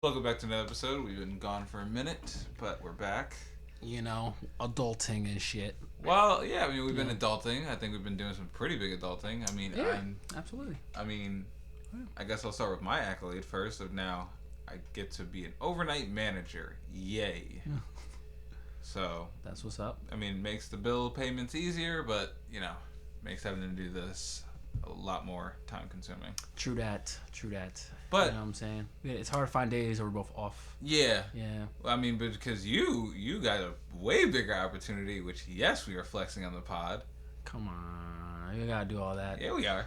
Welcome back to another episode. We've been gone for a minute, but we're back. Adulting and shit. Well, yeah, I mean, we've been adulting. I think we've been doing some pretty big adulting. I mean, Yeah, absolutely. I guess I'll start with my accolade first. Of now, I get to be an overnight manager. Yay! Yeah. So That's what's up. I mean, makes the bill payments easier, but makes having to do this a lot more time consuming. True that. But you know what I'm saying? Yeah, it's hard to find days where we're both off. yeah, Yeah. I mean, because you got a way bigger opportunity, which yes, we are flexing on the pod. Come on. You gotta do all that. Yeah, we are.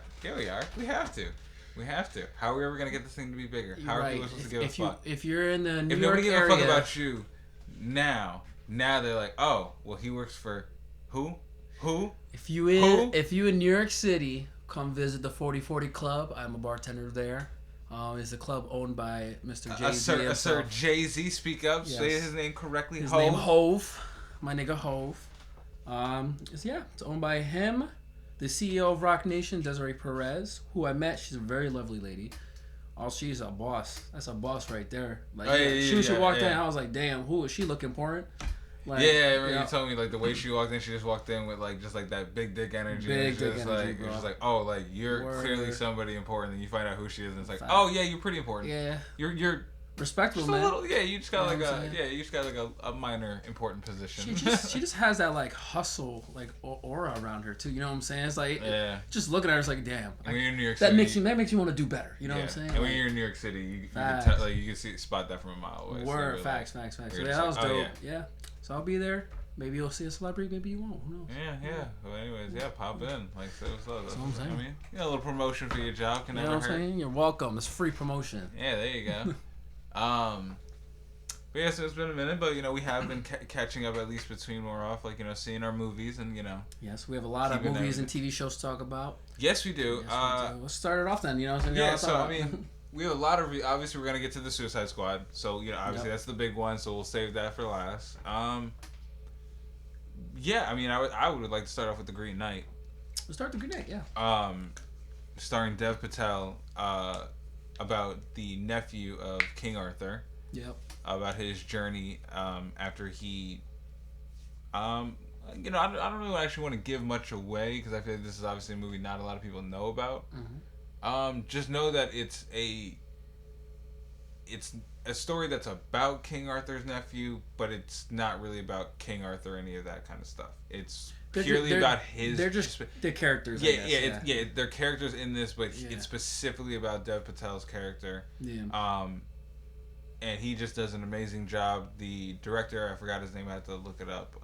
We have to. How are we ever gonna get this thing to be bigger? How are people supposed to give a fuck? If you're in the New If York nobody gives a area, fuck about you, now they're like, oh, well, he works for who? If you in New York City, come visit the 4040 Club. I'm a bartender there. It's a club owned by Mr. Jay-Z. Sir Jay-Z, speak up. Yes. Say his name correctly. His name Hove. My nigga Hove. It's owned by him, the CEO of Rock Nation, Desiree Perez, who I met. She's a very lovely lady. She's a boss. That's a boss right there. Like, she walked in, I was like, damn, who is she? Look important. Like, yeah, I remember you told me like the way she walked in, she just walked in with like just like that big dick energy. Big dick energy, bro. It's just like, oh, like you're Word. clearly somebody important, and you find out who she is, and it's like, Fact. oh yeah, you're pretty important. Yeah. You're Respectable, just a man. little, yeah. You just got You know like what I'm you just got like a minor important position. She just has that like hustle, like aura around her too. You know what I'm saying? It's like just looking at her, it's like damn. And when you're in New York that City, makes you want to do better. You know what I'm saying? And when you're in New York City, you can tell, like you can spot that from a mile away. Word, so facts. So you're that just was like, dope. oh, Yeah. So I'll be there. Maybe you'll see a celebrity, maybe you won't. Who knows? Yeah. Well, anyways, pop in. Like, say what's up. That's what I'm saying. I mean, a little promotion for your job can You know never what I'm hurt. saying? You're welcome. It's free promotion. Yeah, there you go. But yeah, so it's been a minute, but we have been catching up at least between we're off, like seeing our movies and Yes, we have a lot of movies and TV shows to talk about. Yes, we do. Let's start it off then. You know what I'm saying? Yeah, so I mean, we have a lot of obviously we're gonna get to the Suicide Squad, so obviously that's the big one, so we'll save that for last. Yeah, I mean, I would like to start off with The Green Knight. We'll start The Green Knight, yeah. Starring Dev Patel, about the nephew of King Arthur. Yep. About his journey after he, I don't really actually want to give much away because I feel like this is obviously a movie not a lot of people know about. Mm-hmm. Just know that it's a story that's about King Arthur's nephew, but it's not really about King Arthur or any of that kind of stuff. It's purely about his. They're just the characters. Yeah, they're characters in this, but it's specifically about Dev Patel's character. Yeah. And he just does an amazing job. The director, I forgot his name, I had to look it up.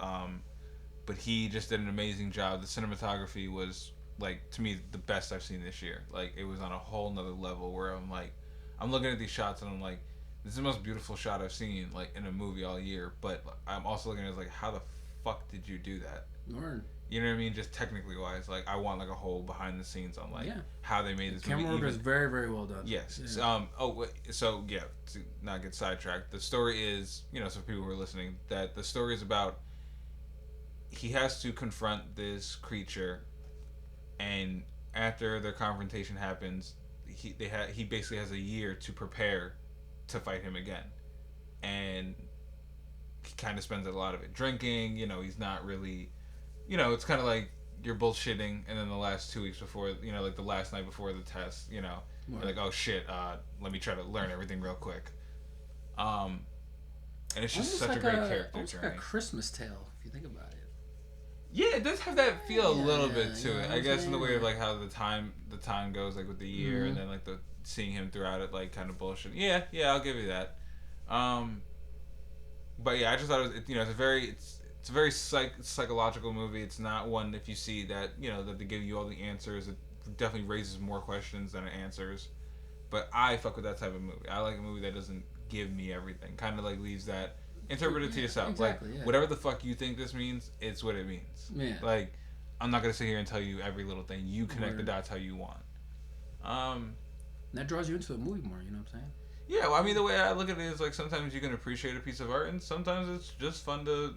But he just did an amazing job. The cinematography was, like, to me, the best I've seen this year. Like, it was on a whole nother level where I'm looking at these shots and I'm like, this is the most beautiful shot I've seen, like, in a movie all year. But I'm also looking at it like, how the fuck did you do that? Word. You know what I mean? Just technically wise, like I want like a whole behind the scenes on how they made this movie. Camera work is very, very well done. Yes. Yeah. To not get sidetracked, the story is so for people who are listening, that the story is about he has to confront this creature, and after their confrontation happens, he basically has a year to prepare to fight him again, and he kind of spends a lot of it drinking. He's not really. It's kind of like you're bullshitting, and then the last 2 weeks before, like the last night before the test, you're like, oh shit, let me try to learn everything real quick. And it's just such a great character almost journey. like a Christmas tale, if you think about it. Yeah, it does have that feel a little bit to it. I guess in the way of yeah. like how the time goes, like with the year, and then like the seeing him throughout it, like kind of bullshit. Yeah, I'll give you that. But yeah, I just thought it was, it's a very psychological movie. It's not one, if you see that, that they give you all the answers, it definitely raises more questions than it answers. But I fuck with that type of movie. I like a movie that doesn't give me everything. Kind of like leaves that, interpret it to yourself. Exactly, like, whatever the fuck you think this means, it's what it means. Yeah. Like, I'm not going to sit here and tell you every little thing. You connect the dots how you want. That draws you into the movie more, you know what I'm saying? Yeah, well, I mean, the way I look at it is, like, sometimes you can appreciate a piece of art, and sometimes it's just fun to,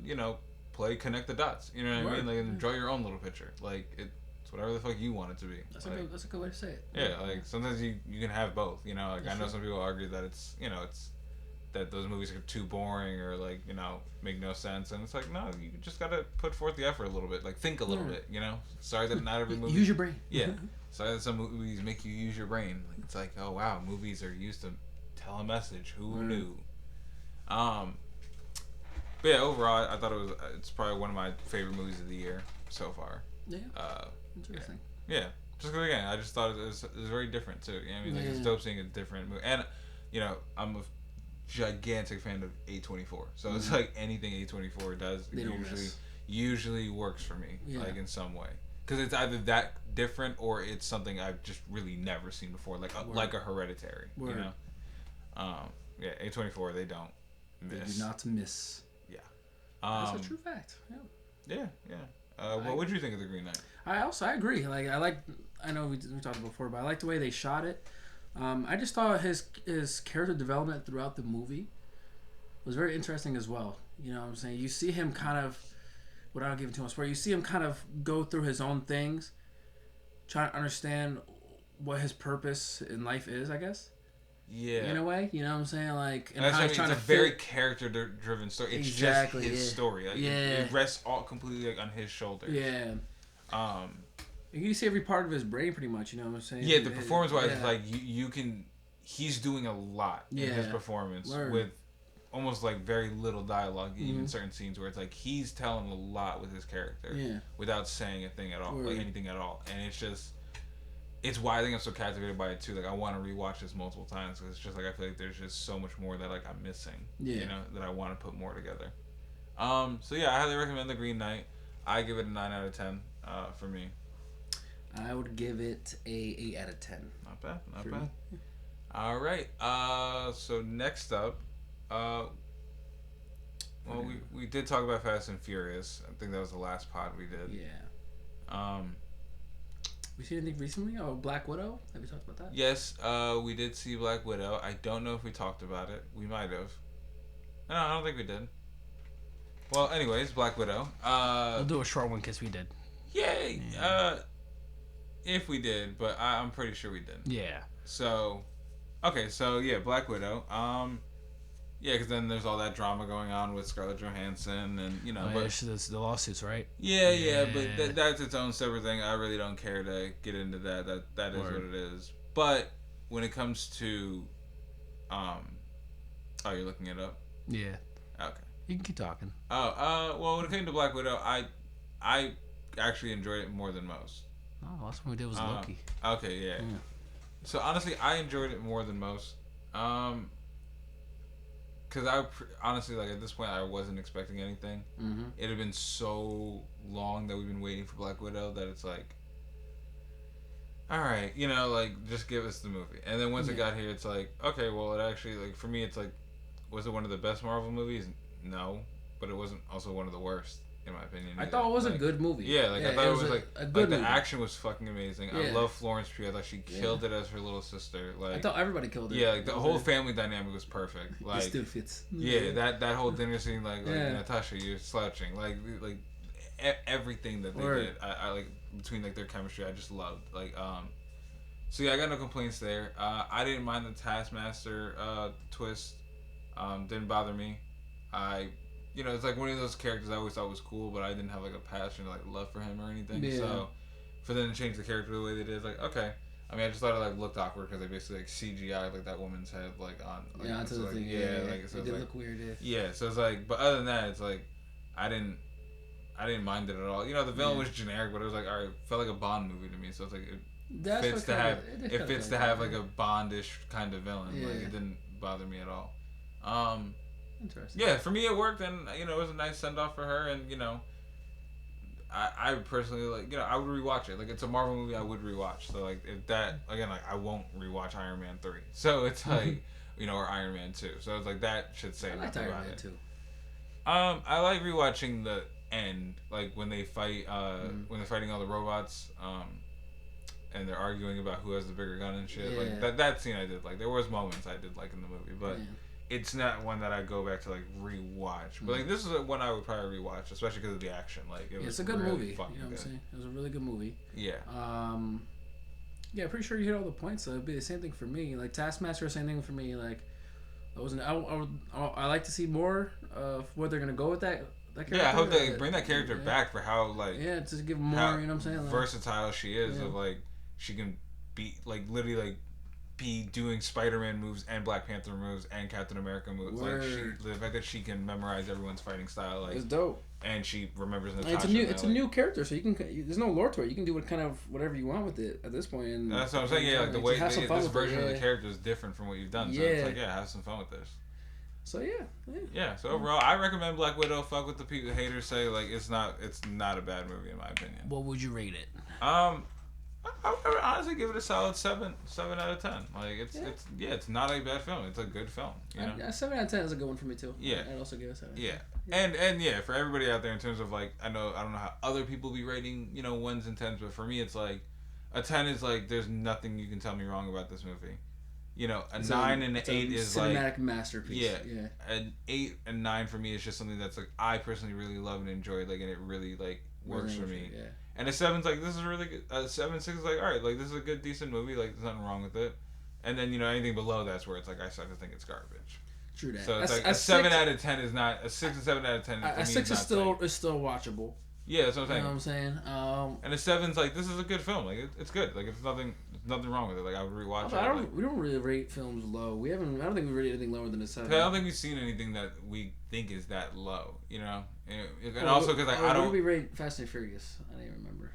connect the dots. You know what I mean? Like, and draw your own little picture. Like, it's whatever the fuck you want it to be. That's like, a good way to say it. Yeah, like, sometimes you can have both, Like, I know some people argue that it's, that those movies are too boring or like make no sense, and it's like no, you just gotta put forth the effort a little bit, like think a little bit. Sorry that not every movie. Use your brain. Yeah. Sorry that some movies make you use your brain. Like, it's like, oh wow, movies are used to tell a message. Who knew? But yeah, overall, I thought it's probably one of my favorite movies of the year so far. Yeah. Interesting. Yeah. Just because, again, I just thought it was very different, too. Like, it's dope seeing a different movie. And, I'm a gigantic fan of A24. So it's like anything A24 does usually works for me, like, in some way. Because it's either that different or it's something I've just really never seen before, like a Hereditary, Yeah, A24, they don't miss. They do not miss. Yeah. That's a true fact. Yeah. What did you think of The Green Knight? I agree. I know we talked before, but I like the way they shot it. I just thought his character development throughout the movie was very interesting as well. You know what I'm saying? You see him kind of, without giving too much spoiler, you see him kind of go through his own things, trying to understand what his purpose in life is, I guess. Yeah. In a way, you know what I'm saying? Like, and that's how it's a very character-driven story. It's just his story. Like, it rests all completely on his shoulders. Yeah. You see every part of his brain, pretty much. You know what I'm saying? Yeah, the performance-wise, like you can. He's doing a lot in his performance with almost like very little dialogue, even certain scenes where it's like he's telling a lot with his character, without saying a thing at all, like anything at all, and it's just. It's why I think I'm so captivated by it too. Like I want to rewatch this multiple times because it's just like I feel like there's just so much more that like I'm missing. Yeah. That I want to put more together. So yeah, I highly recommend The Green Knight. I give it a 9 out of 10. For me. I would give it a 8 out of 10. Not bad. All right. So next up, we did talk about Fast and Furious. I think that was the last pod we did. Yeah. We seen anything recently? Oh, Black Widow? Have we talked about that? Yes, we did see Black Widow. I don't know if we talked about it. We might have. No, I don't think we did. Well, anyways, Black Widow. We'll do a short one because we did. Yay! If we did, but I'm pretty sure we didn't. Yeah. So, okay, so yeah, Black Widow. Yeah, because then there's all that drama going on with Scarlett Johansson, and but the lawsuits, right? Yeah, but that's its own separate thing. I really don't care to get into that. That is what it is. But when it comes to, oh, you're looking it up? Yeah. Okay. You can keep talking. Well, when it came to Black Widow, I actually enjoyed it more than most. Oh, last one we did was Loki. Okay, yeah. So honestly, I enjoyed it more than most. Because honestly, like, at this point, I wasn't expecting anything. Mm-hmm. It had been so long that we've been waiting for Black Widow that it's like, all right, like, just give us the movie. And then once it got here, it's like, okay, well, it actually, like, for me, it's like, was it one of the best Marvel movies? No. But it wasn't also one of the worst, in my opinion. I thought it was a good movie. Yeah, I thought it was a good movie. The action was fucking amazing. Yeah. I love Florence Pugh. I thought she killed it as her little sister. Like, I thought everybody killed it. Yeah, like the whole family dynamic was perfect. Like, it still fits. Yeah, that whole dinner scene, like Natasha, you're slouching. Like everything that they did, I like between like their chemistry, I just loved. Like, so yeah, I got no complaints there. I didn't mind the Taskmaster twist. Didn't bother me. It's like one of those characters I always thought was cool, but I didn't have like a passion, like love for him or anything. Yeah. So for them to change the character the way they did, it's like, okay. I mean, I just thought it like looked awkward because they basically like CGI like that woman's head like on. Like, yeah, onto the thing. Like, so it did look weird. Yeah, so it's like, but other than that, it's like, I didn't mind it at all. The villain was generic, but it was like, all right, felt like a Bond movie to me. So it's like it fits to have like a Bondish kind of villain. Yeah. Like it didn't bother me at all. Interesting. Yeah, for me it worked, and it was a nice send off for her, and I personally like I would rewatch it. Like it's a Marvel movie I would rewatch. So like if that again, like I won't rewatch Iron Man 3. So it's like or Iron Man 2. So it's like that should say nothing about it. Too. I like rewatching the end, like when they fight, when they're fighting all the robots, and they're arguing about who has the bigger gun and shit. Yeah. Like that scene I did like. There was moments I did like in the movie, but. Yeah. It's not one that I go back to like rewatch, but like this is one I would probably rewatch, especially because of the action. Like it's a good movie. You know what I'm saying? It was a really good movie. Yeah. Yeah, pretty sure you hit all the points. So it'd be the same thing for me. Like Taskmaster, same thing for me. Like I like to see more of where they're gonna go with that character. Yeah, I hope they bring that character back for how like to give more. You know what I'm saying? Like, versatile she is. Of like she can be like literally like be doing Spider-Man moves and Black Panther moves and Captain America moves. Word. Like the fact that she can memorize everyone's fighting style, like it's dope. And she remembers Natasha. It's a new character, so you can. There's no lore to it. You can do whatever you want with it at this point. And that's what I'm saying. Yeah, like the way this version of the character is different from what you've done. So it's like, have some fun with this. So yeah. So overall, I recommend Black Widow. Fuck what the people haters say. Like it's not a bad movie in my opinion. What would you rate it? I would honestly give it a solid 7 out of 10. Like it's not a bad film. It's a good film. You know? 7 out of 10 is a good one for me too. Yeah, I'd also give it 7. Yeah. And yeah, for everybody out there in terms of like I don't know how other people be rating 1s and 10s, but for me it's like a 10 is like there's nothing you can tell me wrong about this movie. A 9 and an 8 is like cinematic masterpiece. Yeah. An 8 and 9 for me is just something that's like I personally really love and enjoy, like, and it really like works for me. Yeah. And a 7's like this is really good. 7, 6 is like all right, like this is a good decent movie, like there's nothing wrong with it. And then anything below that's where it's like I start to think it's garbage. True that. So it's like a 7 out of 10 is not a 6 and 7 out of 10. A 6 is still watchable. Yeah, that's what I'm saying. You know what I'm saying? And a 7's like this is a good film. Like it's good. Like it's nothing wrong with it. Like I would rewatch it. We don't really rate films low. I don't think we rate anything lower than a 7. I don't think we've seen anything that we think is that low. And also because I don't. What do we rate Fast and Furious? I don't even remember.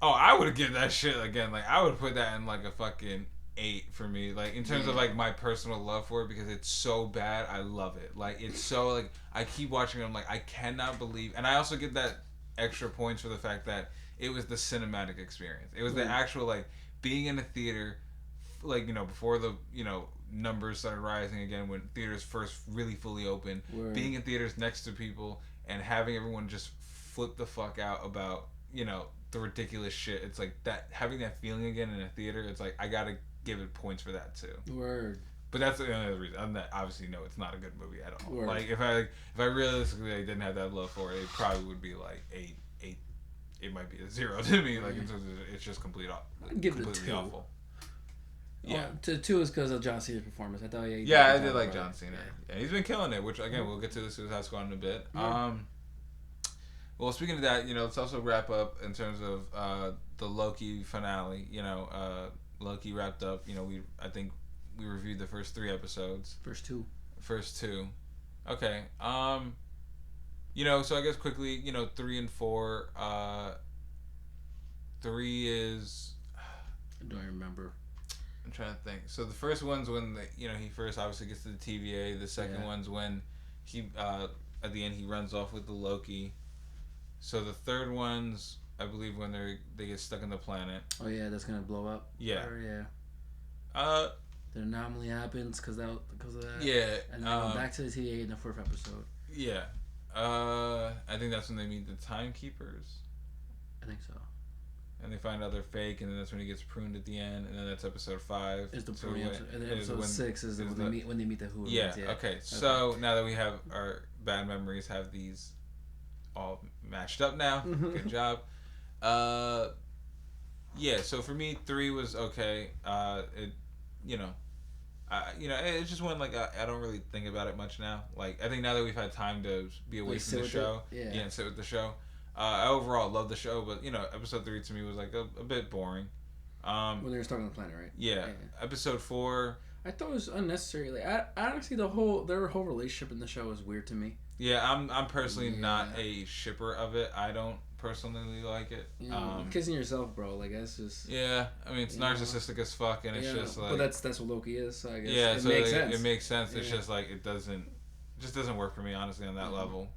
Oh, I would give that shit again. Like I would put that in like a fucking 8 for me. Like in terms of like my personal love for it because it's so bad. I love it. Like it's so like I keep watching it. I'm like I cannot believe. And I also get that extra points for the fact that it was the cinematic experience. It was the actual like being in a theater, like before the numbers started rising again when theaters first really fully opened. Being in theaters next to people and having everyone just flip the fuck out about the ridiculous shit. It's like that having that feeling again in a theater. It's like I gotta give it points for that too. Word. But that's the only other reason. I'm not obviously no, it's not a good movie at all. Word. Like if I realistically didn't have that love for it, it probably would be like 8. It might be a 0 to me. Like in terms of it's just completely awful. Yeah, to 2 is because of John Cena's performance. I thought I did like John Cena. Yeah, he's been killing it. Which again, we'll get to the Suicide Squad in a bit. Yeah. Well, speaking of that, let's also wrap up in terms of the Loki finale. Loki wrapped up. I think we reviewed the first 3 episodes. First two. Okay. So I guess quickly, 3 and 4. 3 is. I don't remember. I'm trying to think. So the first one's when he first obviously gets to the TVA. The second one's when he at the end he runs off with the Loki. So the third one's I believe when they get stuck on the planet. Oh yeah, that's gonna blow up. Yeah. The anomaly happens because of that. Yeah. And then back to the TVA in the 4th episode. Yeah. I think that's when they meet the Timekeepers. I think so. And they find out they're fake, and then that's when he gets pruned at the end, and then that's episode 5. Is the pruning episode, and then episode 6 is when they meet the Who. Yeah. Okay. So now that we have our bad memories, have these all matched up now. Good job. Yeah. So for me, 3 was okay. It's just one like I don't really think about it much now. Like I think now that we've had time to be away from the show, and sit with the show. I overall love the show, but episode 3 to me was like a bit boring. When they were stuck on the planet, right? Yeah. Episode 4. I thought it was unnecessary. Like I honestly, their whole relationship in the show is weird to me. Yeah, I'm personally not a shipper of it. I don't personally like it. Kissing yourself, bro. Like that's just. Yeah, I mean it's narcissistic as fuck, and it's just like. But that's what Loki is. So I guess. Yeah, it so makes sense. It makes sense. It's just like it just doesn't work for me honestly on that level.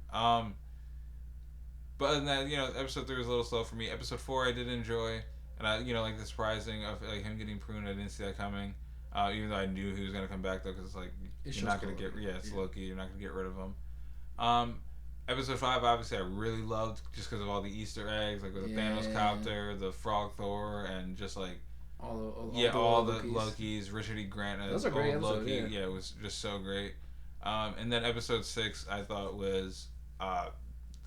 But other than that, episode 3 was a little slow for me. Episode 4 I did enjoy, and I like the surprising of like him getting pruned. I didn't see that coming. Even though I knew he was gonna come back though, because it's like you're not gonna get it's Loki. You're not gonna get rid of him. Episode 5 obviously I really loved just because of all the Easter eggs, like with the Thanos copter, the Frog Thor, and just like all the Lokis. Richard E. Grant as old Loki. Yeah, it was just so great. And then episode 6 I thought was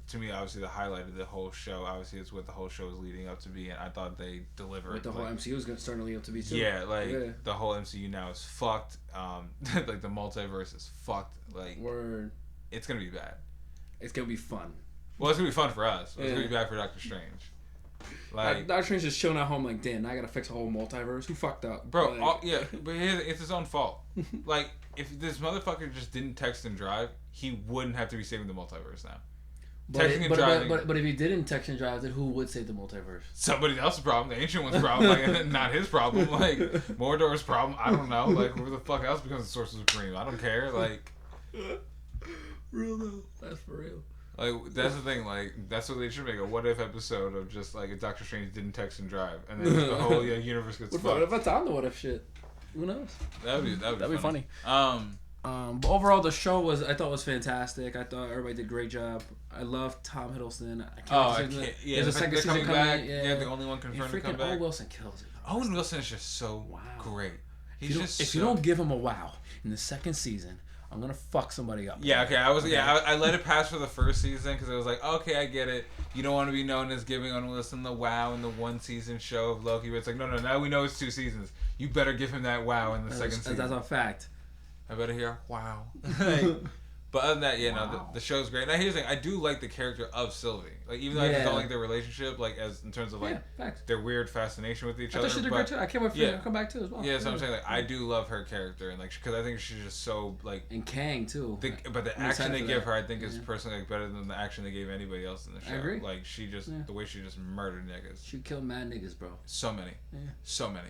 to me, obviously the highlight of the whole show. Obviously, it's what the whole show is leading up to be, and I thought they delivered. What the whole MCU is starting to lead up to be too. Yeah, the whole MCU now is fucked. Like the multiverse is fucked. Like Word. It's gonna be bad. It's gonna be fun. Well, it's gonna be fun for us. It's gonna be bad for Doctor Strange. Like Doctor Strange is chilling at home like, damn, I gotta fix a whole multiverse. Who fucked up, bro? Like, But it's his own fault. Like if this motherfucker just didn't text and drive, he wouldn't have to be saving the multiverse now. But if he didn't text and drive, then who would save the multiverse? Somebody else's problem. The Ancient One's problem. Like, not his problem. Like, Mordor's problem. I don't know. Like, who the fuck else becomes the Sorcerer Supreme? I don't care. Like... Real though. That's for real. Like, that's the thing. Like, that's what they should make. A what-if episode of just, like, if Doctor Strange didn't text and drive. And then the whole universe gets fucked. What if it's on the what-if shit? Who knows? That'd be funny. But overall, the show I thought was fantastic. I thought everybody did a great job. I love Tom Hiddleston. There's a second season coming. Yeah, the only one confirmed to come back. Owen Wilson kills it. Owen Wilson is just so great. If you don't give him a wow in the second season, I'm gonna fuck somebody up. Yeah, okay. I let it pass for the first season because it was like, okay, I get it. You don't want to be known as giving Owen Wilson the wow in the one season show of Loki, but it's like, no. Now we know it's 2 seasons. You better give him that wow in the second season. That's a fact. I better hear wow. But other than that, no, the show's great. Now here's the thing: I do like the character of Sylvie. Like even though I just don't like their relationship, like as in terms of like their weird fascination with each other. I thought she did great too. I can't wait for her to come back too as well. Yeah, so I'm saying like I do love her character and like because I think she's just so like. And Kang too. But the action they give her, I think, is personally like better than the action they gave anybody else in the show. I agree. Like she just the way she just murdered niggas. She killed mad niggas, bro. So many. Yeah. So many.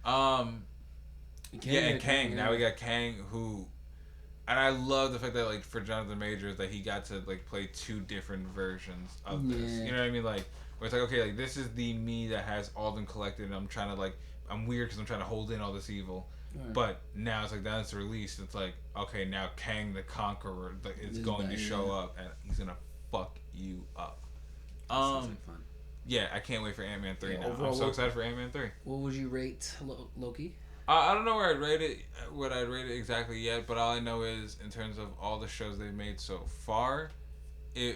And Kang. Now we got Kang who. And I love the fact that, like, for Jonathan Majors, that he got to, like, play 2 different versions of this. You know what I mean? Like, where it's like, okay, like, this is the me that has all them collected, and I'm trying to, like, I'm weird because I'm trying to hold in all this evil. Right. But now it's like, now it's released, it's like, okay, now Kang the Conqueror is going to show up, and he's going to fuck you up. Sounds like fun. Yeah, I can't wait for Ant-Man 3 now. I'm so excited for Ant-Man 3. What would you rate Loki? I don't know where I'd rate it exactly yet, but all I know is in terms of all the shows they've made so far,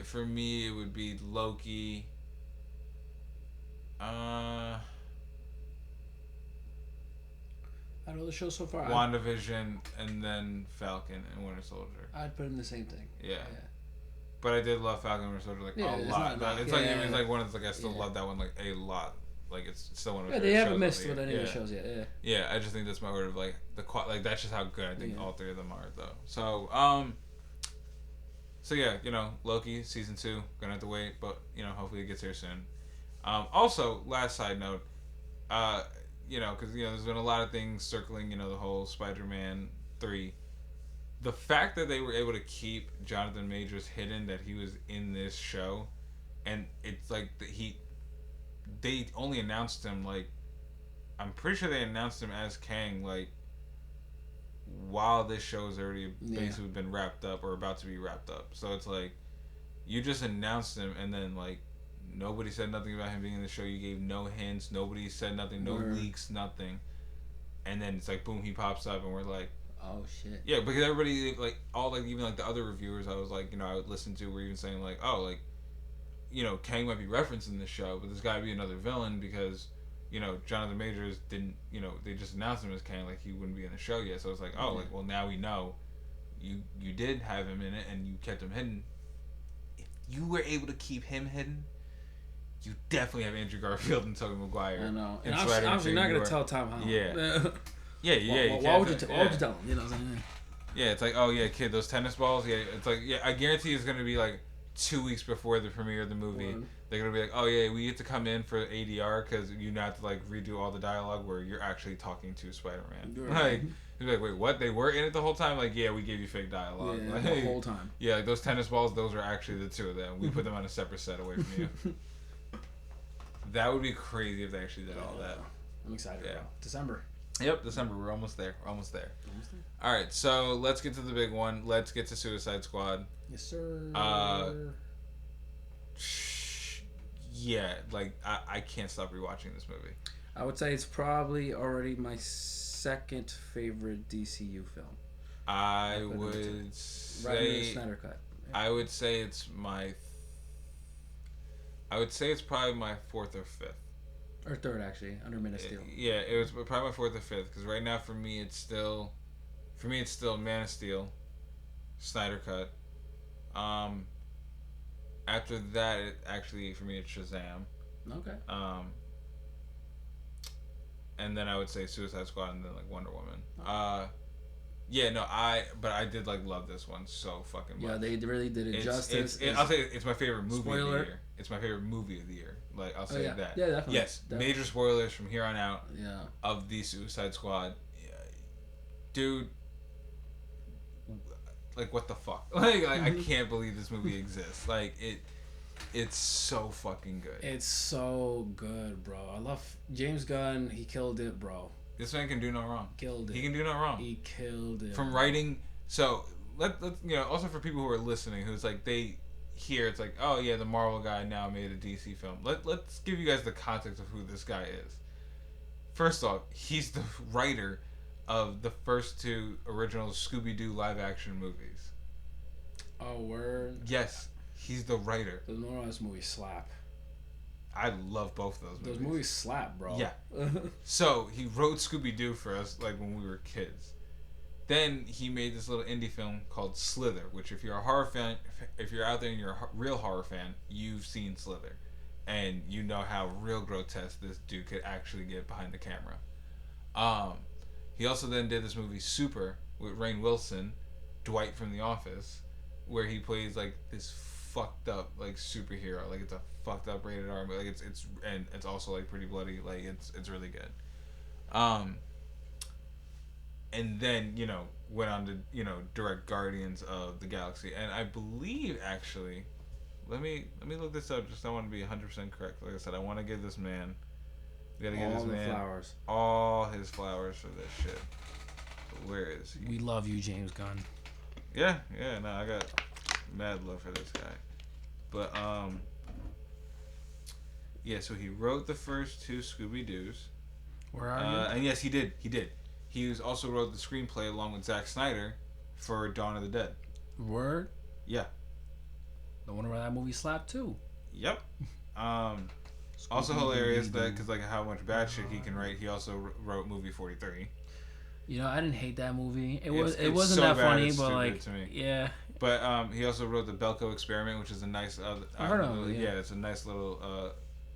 for me it would be Loki. I know the show so far. WandaVision and then Falcon and Winter Soldier. I'd put in the same thing. Yeah. But I did love Falcon and Winter Soldier a lot. It's like one of the, like I still love that one like a lot. Like it's still one of my favorite shows. They haven't missed with any of the shows yet. Yeah, I just think that's my word of like like that's just how good I think all 3 of them are though. So yeah, Loki season 2 gonna have to wait, but hopefully it gets here soon. Also, last side note, because there's been a lot of things circling the whole Spider-Man 3. The fact that they were able to keep Jonathan Majors hidden that he was in this show, and it's like they only announced him like I'm pretty sure they announced him as Kang like while this show has already basically been wrapped up or about to be wrapped up. So it's like you just announced him and then like nobody said nothing about him being in the show. You gave no hints. Nobody said nothing. No leaks. Nothing. And then it's like boom, he pops up and we're like, oh shit. Yeah, because everybody like all like even like the other reviewers I was like I would listen to were even saying like like. Kang might be referenced in this show, but there's got to be another villain because, Jonathan Majors didn't, they just announced him as Kang, like he wouldn't be in the show yet. So it's like, like, well, now we know you did have him in it and you kept him hidden. If you were able to keep him hidden, you definitely have Andrew Garfield and Tobey Maguire. I know. And I'm not going to tell Tom Holland. Yeah. Why would you tell him? You know what I'm saying? Yeah, it's like, oh, yeah, kid, those tennis balls. Yeah, it's like, yeah, I guarantee it's going to be like, 2 weeks before the premiere of the movie, they're gonna be like, "Oh yeah, we get to come in for ADR because you have to like redo all the dialogue where you're actually talking to Spider-Man." Like, you're like, "Wait, what? They were in it the whole time?" Like, yeah, we gave you fake dialogue. Yeah, like, the whole time. Yeah, like those tennis balls, those are actually the 2 of them. We put them on a separate set away from you. That would be crazy if they actually did all that. I'm excited. Yeah, December. Yep, December. We're almost there. All right, so let's get to the big one. Let's get to Suicide Squad. Yes, sir. Yeah, like I can't stop rewatching this movie. I would say it's probably already my second favorite DCU film. I would say right under the Snyder Cut. I would say it's my I would say it's probably my fourth or fifth. Or third, actually, under Man of Steel. Yeah, it was probably my fourth or fifth because right now for me it's still Man of Steel, Snyder Cut. After that, for me it's Shazam. Okay. And then I would say Suicide Squad and then like Wonder Woman. Yeah, no, but I did like love this one so fucking much. Yeah, they really did it justice. I'll say it's my favorite movie Spoiler. of the year. It's my favorite movie of the year. Like I'll say yeah. that. Yeah, definitely. Yes, Definitely. major spoilers from here on out. Yeah. Of the Suicide Squad, dude. Like what the fuck? Like I can't believe this movie exists. Like it's so fucking good. It's so good, bro. I love James Gunn. He killed it, bro. This man can do no wrong. Killed it. He can do no wrong. He killed it. From writing, so let's also for people who are listening, who's like they hear it's like, oh yeah, the Marvel guy now made a DC film. Let's give you guys the context of who this guy is. First off, he's the writer of the first two original Scooby-Doo live-action movies. Oh, word. Yes, he's the writer. Those Morales movies slap. I love both of those movies. Those movies slap, bro. Yeah. So he wrote Scooby-Doo for us like when we were kids. Then he made this little indie film called Slither, which if you're a horror fan, if you're out there and you're a real horror fan, you've seen Slither. And you know how real grotesque this dude could actually get behind the camera. He also then did this movie Super with Rainn Wilson, Dwight from The Office, where he plays like this fucked up like superhero. Like it's a fucked up rated R, but like it's also like pretty bloody. Like it's really good. And then went on to direct Guardians of the Galaxy, and I believe actually, let me look this up. Just I want to be 100% correct. Like I said, I want to give this man. We gotta give this man flowers. All his flowers for this shit. But where is he? We love you, James Gunn. Yeah. No, I got mad love for this guy. But yeah. So he wrote the first two Scooby-Doos. Where are you? And yes, he did. He also wrote the screenplay along with Zack Snyder for Dawn of the Dead. Word? Yeah. No wonder why that movie slapped too. Yep. Also hilarious that because like how much bad shit he can write. He also wrote movie 43. I didn't hate that movie. It wasn't so that bad, funny, it's but stupid like to me. yeah. But he also wrote the Belko Experiment, which is a nice. I heard of it. Yeah, it's a nice little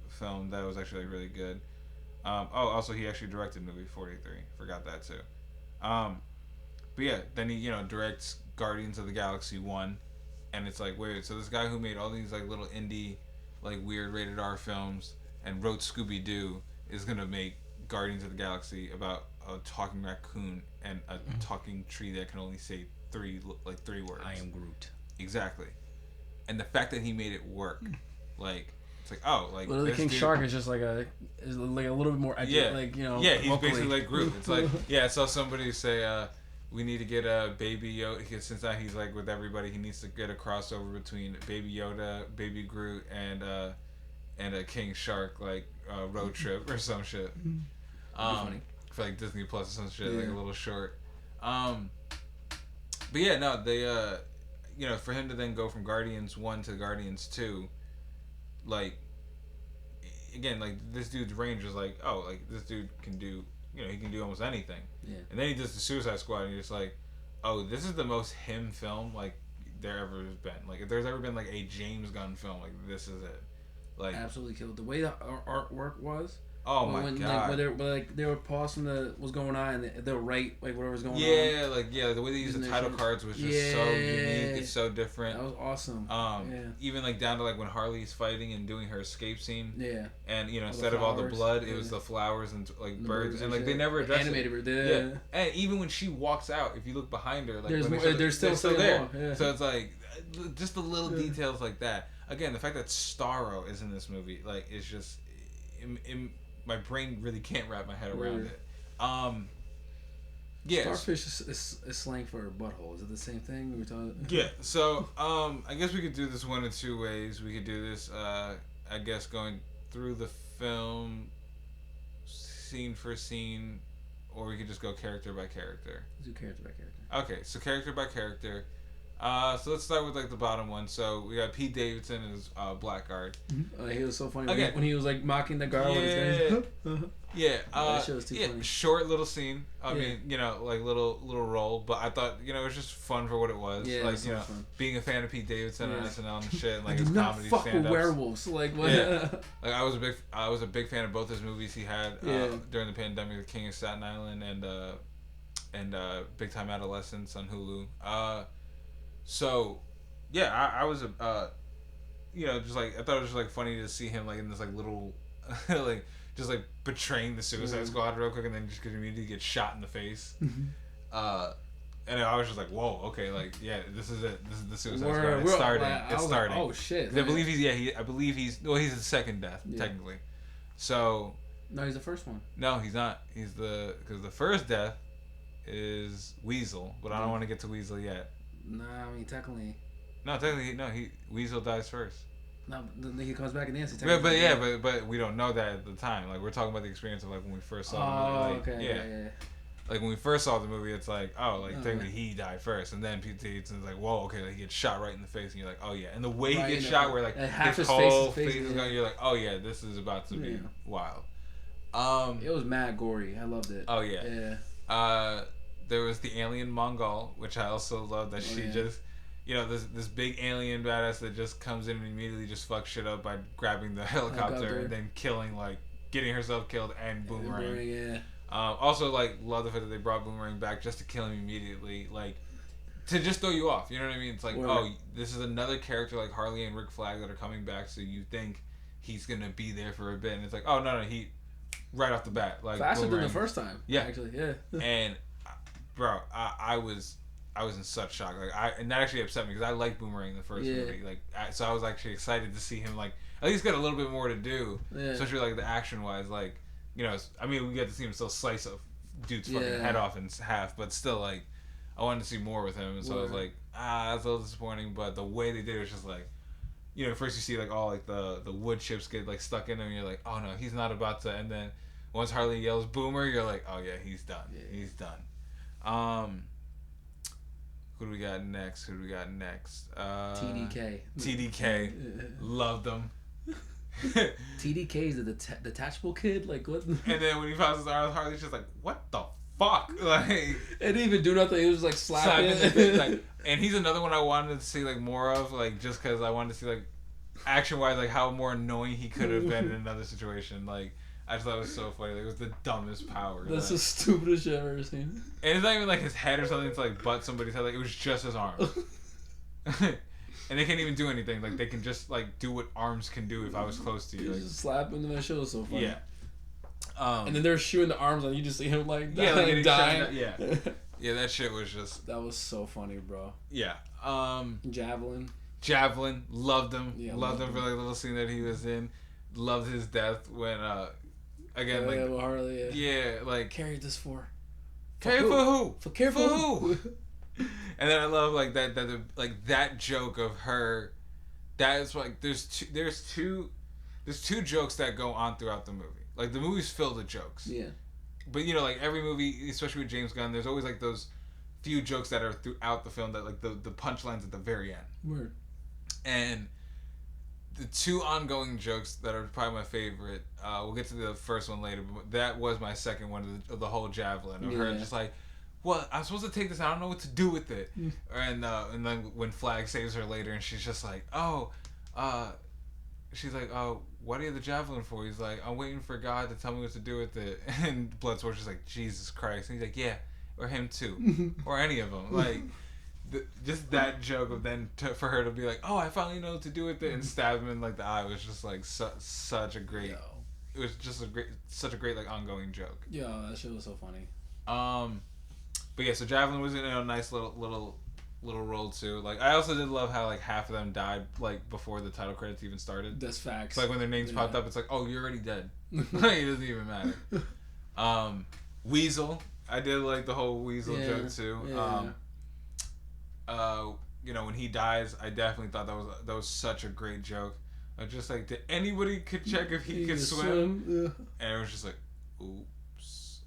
film that was actually really good. Also he actually directed movie 43. Forgot that too. But yeah, then he directs Guardians of the Galaxy 1, and it's like weird. So this guy who made all these like little indie, like weird rated R films and wrote Scooby-Doo is gonna make Guardians of the Galaxy about a talking raccoon and a talking tree that can only say three words. I am Groot. Exactly, and the fact that he made it work, like. It's like literally King Shark is just like a little bit more yeah he's locally. basically like Groot. It's like I saw somebody say we need to get a Baby Yoda because since now he's like with everybody he needs to get a crossover between Baby Yoda, Baby Groot, and a King Shark like road trip or some shit. Funny. For like Disney Plus or some shit like a little short. But yeah, no, they for him to then go from Guardians 1 to Guardians 2. Like, again, like this dude's range is like, oh, like this dude can do, he can do almost anything. Yeah. And then he does the Suicide Squad, and you're just like, oh, this is the most him film like there ever has been. Like, if there's ever been like a James Gunn film, like this is it. Like, absolutely killed the way the artwork was. Oh my god! They were pausing what's going on, and they'll write like whatever's going on. Yeah, the way they use the title cards was just so unique. It's so different. That was awesome. Even like down to like when Harley's fighting and doing her escape scene. Yeah. And instead of all the blood, it was the flowers and like birds, and like they never addressed animated it. Yeah. And even when she walks out, if you look behind her, like they're still there. Yeah. So it's like just the little details like that. Again, the fact that Starro is in this movie, like, is just my brain really can't wrap my head around it. Yeah. Starfish is slang for a butthole. Is it the same thing we were talking? Yeah. So I guess we could do this one of two ways. We could do this I guess going through the film scene for scene, or we could just go character by character. Let's do character by character. Okay, so character by character. So let's start with like the bottom one. So we got Pete Davidson as Blackguard. He was so funny Again, when he was like mocking the guard. Yeah. Yeah, that shit was too funny. Short little scene. I mean, like little role, but I thought it was just fun for what it was. Yeah, like it was fun. being a fan of Pete Davidson on SNL and shit, and like I do his not comedy fuck with stand-ups. werewolves. Like what? Yeah. Like I was a big fan of both his movies he had during the pandemic, The King of Staten Island and Big Time Adolescence on Hulu. So yeah, I was just like I thought it was just like funny to see him like in this like little like just like betraying the Suicide Squad real quick and then just immediately get shot in the face. And I was just like, whoa, okay, like yeah, this is it. This is the Suicide Squad. It's starting. It's starting. Like, oh shit! I believe he's the second death technically. So no, he's the first one. No, he's not. Because the first death is Weasel, but I don't want to get to Weasel yet. Nah, I mean technically. No, Weasel dies first. No, then he comes back and Nancy. But we don't know that at the time. Like we're talking about the experience of like when we first saw the movie. Like, yeah. Like when we first saw the movie, it's like, technically he died first, and then Pete Davidson's like, whoa, okay, like he gets shot right in the face, and you're like, oh yeah, and the way he gets shot, where like his whole face is going, you're like, oh yeah, this is about to be wild. It was mad gory. I loved it. Oh yeah. Yeah. There was the alien Mongol, which I also love that she just. This big alien badass that just comes in and immediately just fucks shit up by grabbing the helicopter and then getting herself killed and Boomerang. Yeah. Also, like, love the fact that they brought Boomerang back just to kill him immediately, like, to just throw you off. You know what I mean? It's like, this is another character like Harley and Rick Flag that are coming back, so you think he's gonna be there for a bit, and it's like, oh no, he right off the bat, like faster than the first time. Yeah, actually, yeah. And, bro, I was in such shock. And that actually upset me because I liked Boomerang in the first movie. So I was actually excited to see him at least get a little bit more to do, especially like the action wise. Like, I mean, we get to see him still slice a dude's fucking head off in half, but still, like, I wanted to see more with him. And so I was like, that's a little disappointing. But the way they did it was just like, first you see like all like the wood chips get like stuck in him, and you're like, oh no, he's not about to. And then once Harley yells Boomer, you're like, oh yeah, he's done. Yeah. He's done. Who do we got next? TDK. Loved them. TDK is the detachable kid? Like, what? And then when he finds his arms, Harley's just like, what the fuck? Like, it didn't even do nothing. He was just like slapping. Like, and he's another one I wanted to see like more of, like, just because I wanted to see like action-wise, like how more annoying he could have been in another situation. Like, I just thought it was so funny. Like, it was the dumbest power. That's the stupidest shit I've ever seen. And it's not even like his head or something to like butt somebody's head. Like, it was just his arms. And they can't even do anything. Like, they can just like do what arms can do if I was close to you. Like, just slap him, and that shit was so funny. Yeah. And then they're shooting the arms on you. Just see him like dying. Yeah. Yeah, that shit was just. That was so funny, bro. Yeah. Javelin. Loved him. Yeah, loved him for like the little scene that he was in. Loved his death when again like Harley. Yeah, like carried this for. Carry for who? For who? And then I love like that joke of her. That is like there's two jokes that go on throughout the movie. Like the movie's filled with jokes. Yeah. But like every movie, especially with James Gunn, there's always like those few jokes that are throughout the film that like the punchlines at the very end. Word. And the two ongoing jokes that are probably my favorite. We'll get to the first one later, but that was my second one of the whole Javelin of her just like, well, I'm supposed to take this. I don't know what to do with it. And then when Flag saves her later, and she's just like, she's like, what are you the Javelin for? He's like, I'm waiting for God to tell me what to do with it. And Bloodsport's just like, Jesus Christ. And he's like, yeah, or him too, or any of them. Like, just that joke of then for her to be like, I finally know what to do with it, and stab him in like the eye was just like such a great. Yo. It was just such a great like ongoing joke. Yeah, that shit was so funny. But yeah, so Javelin was in a nice little role too. Like, I also did love how like half of them died like before the title credits even started. That's facts. So, like when their names popped up, it's like, oh, you're already dead. Like, it doesn't even matter. Weasel, I did like the whole Weasel joke too. Yeah. When he dies, I definitely thought that was such a great joke. Just like, did anybody could check if he could swim? Yeah. And it was just like, oops.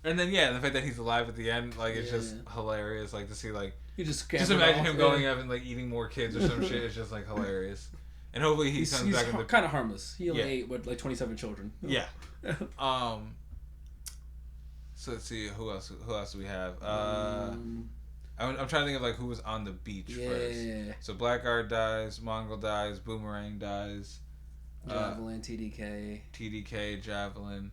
And then the fact that he's alive at the end, like it's just hilarious. Like to see like You just imagine him going up and like eating more kids or some shit. It's just like hilarious. And hopefully he comes back. He's kind of harmless. He only ate with like 27 children. Yeah. So let's see who else do we have. I'm trying to think of like who was on the beach first. So Blackguard dies, Mongol dies, Boomerang dies, Javelin, TDK, Javelin.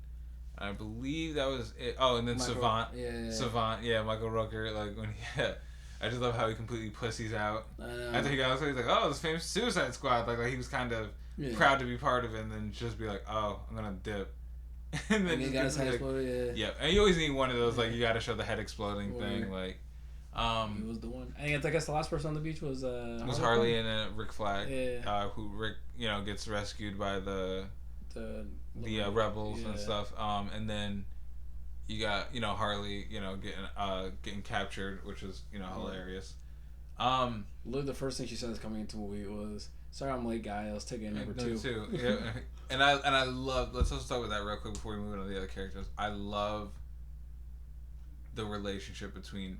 I believe that was it. Oh, and then Michael, Savant. Savant, Michael Rooker. Like when I just love how he completely pussies out. After he got out, he's like, "Oh, this famous Suicide Squad." Like he was kind of proud to be part of it, and then just be like, "Oh, I'm gonna dip." And then he got his head exploded. Yeah, and you always need one of those. Like you got to show the head exploding thing. Like, he was the one. I guess the last person on the beach was Harley and Rick Flag. Who Rick gets rescued by the rebels and stuff. And then you got Harley getting captured, which is hilarious. Literally the first thing she says coming into the movie was, "Sorry I'm late, guy. I was taking number two." Yeah. and I love. Let's also talk about that real quick before we move on to the other characters. I love the relationship between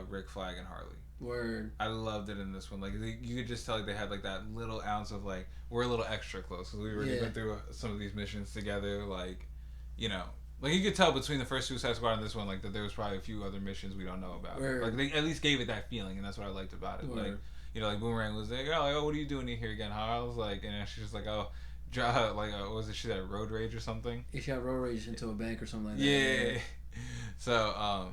Rick Flag and Harley. Word. I loved it in this one. Like you could just tell like they had like that little ounce of like we're a little extra close because we already went through some of these missions together. Like, like you could tell between the first Suicide Squad and this one, like that there was probably a few other missions we don't know about. Word. Like they at least gave it that feeling, and that's what I liked about it. Word. Like like Boomerang was like, oh, what are you doing here again? Huh? I was like, and she's just like, oh. What was it? She had road rage or something. She had road rage into a bank or something like that. Yeah. So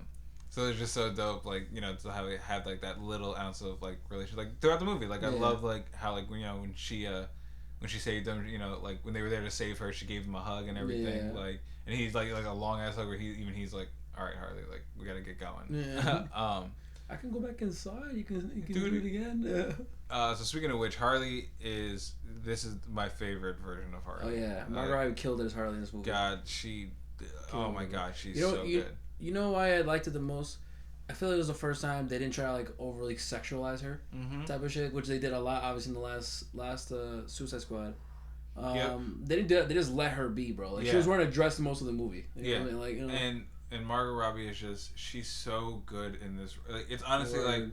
it's just so dope, like to have it had like that little ounce of like relation, like throughout the movie. Like I love like how like when she saved them, like when they were there to save her, she gave him a hug and everything. Yeah. Like, and he's like a long ass hug where he's like, all right, Harley, like we gotta get going. Yeah. I can go back inside. You can do it again. So speaking of which, this is my favorite version of Harley. Oh yeah, Margot Robbie killed it as Harley in this movie. God, oh my God, she's so good. You know why I liked it the most? I feel like it was the first time they didn't try to like overly sexualize her type of shit, which they did a lot obviously in the last Suicide Squad. They didn't do that. They just let her be, bro. Like she was wearing a dress most of the movie. You know what I mean? Like, and Margot Robbie is she's so good in this. Like, it's honestly like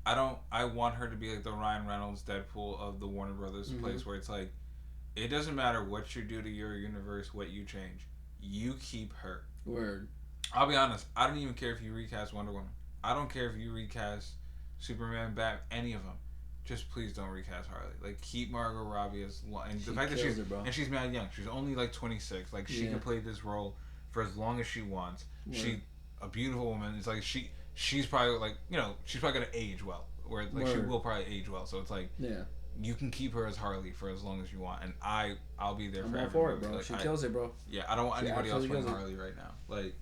I want her to be like the Ryan Reynolds Deadpool of the Warner Brothers place, where it's like it doesn't matter what you do to your universe, what you change, you keep her. Word. I'll be honest, I don't even care if you recast Wonder Woman. I don't care if you recast Superman, Batman, any of them. Just please don't recast Harley. Like, keep Margot Robbie as long. And the fact that she's mad young. She's only like 26. Like, she can play this role for as long as she wants. Yeah. She a beautiful woman. It's like she's probably like she's probably gonna age well. Where like she will probably age well. So it's like you can keep her as Harley for as long as you want, and I'll be there for every for it, bro. Like, she kills it, bro. Yeah, I don't want anybody else playing Harley right now. Like.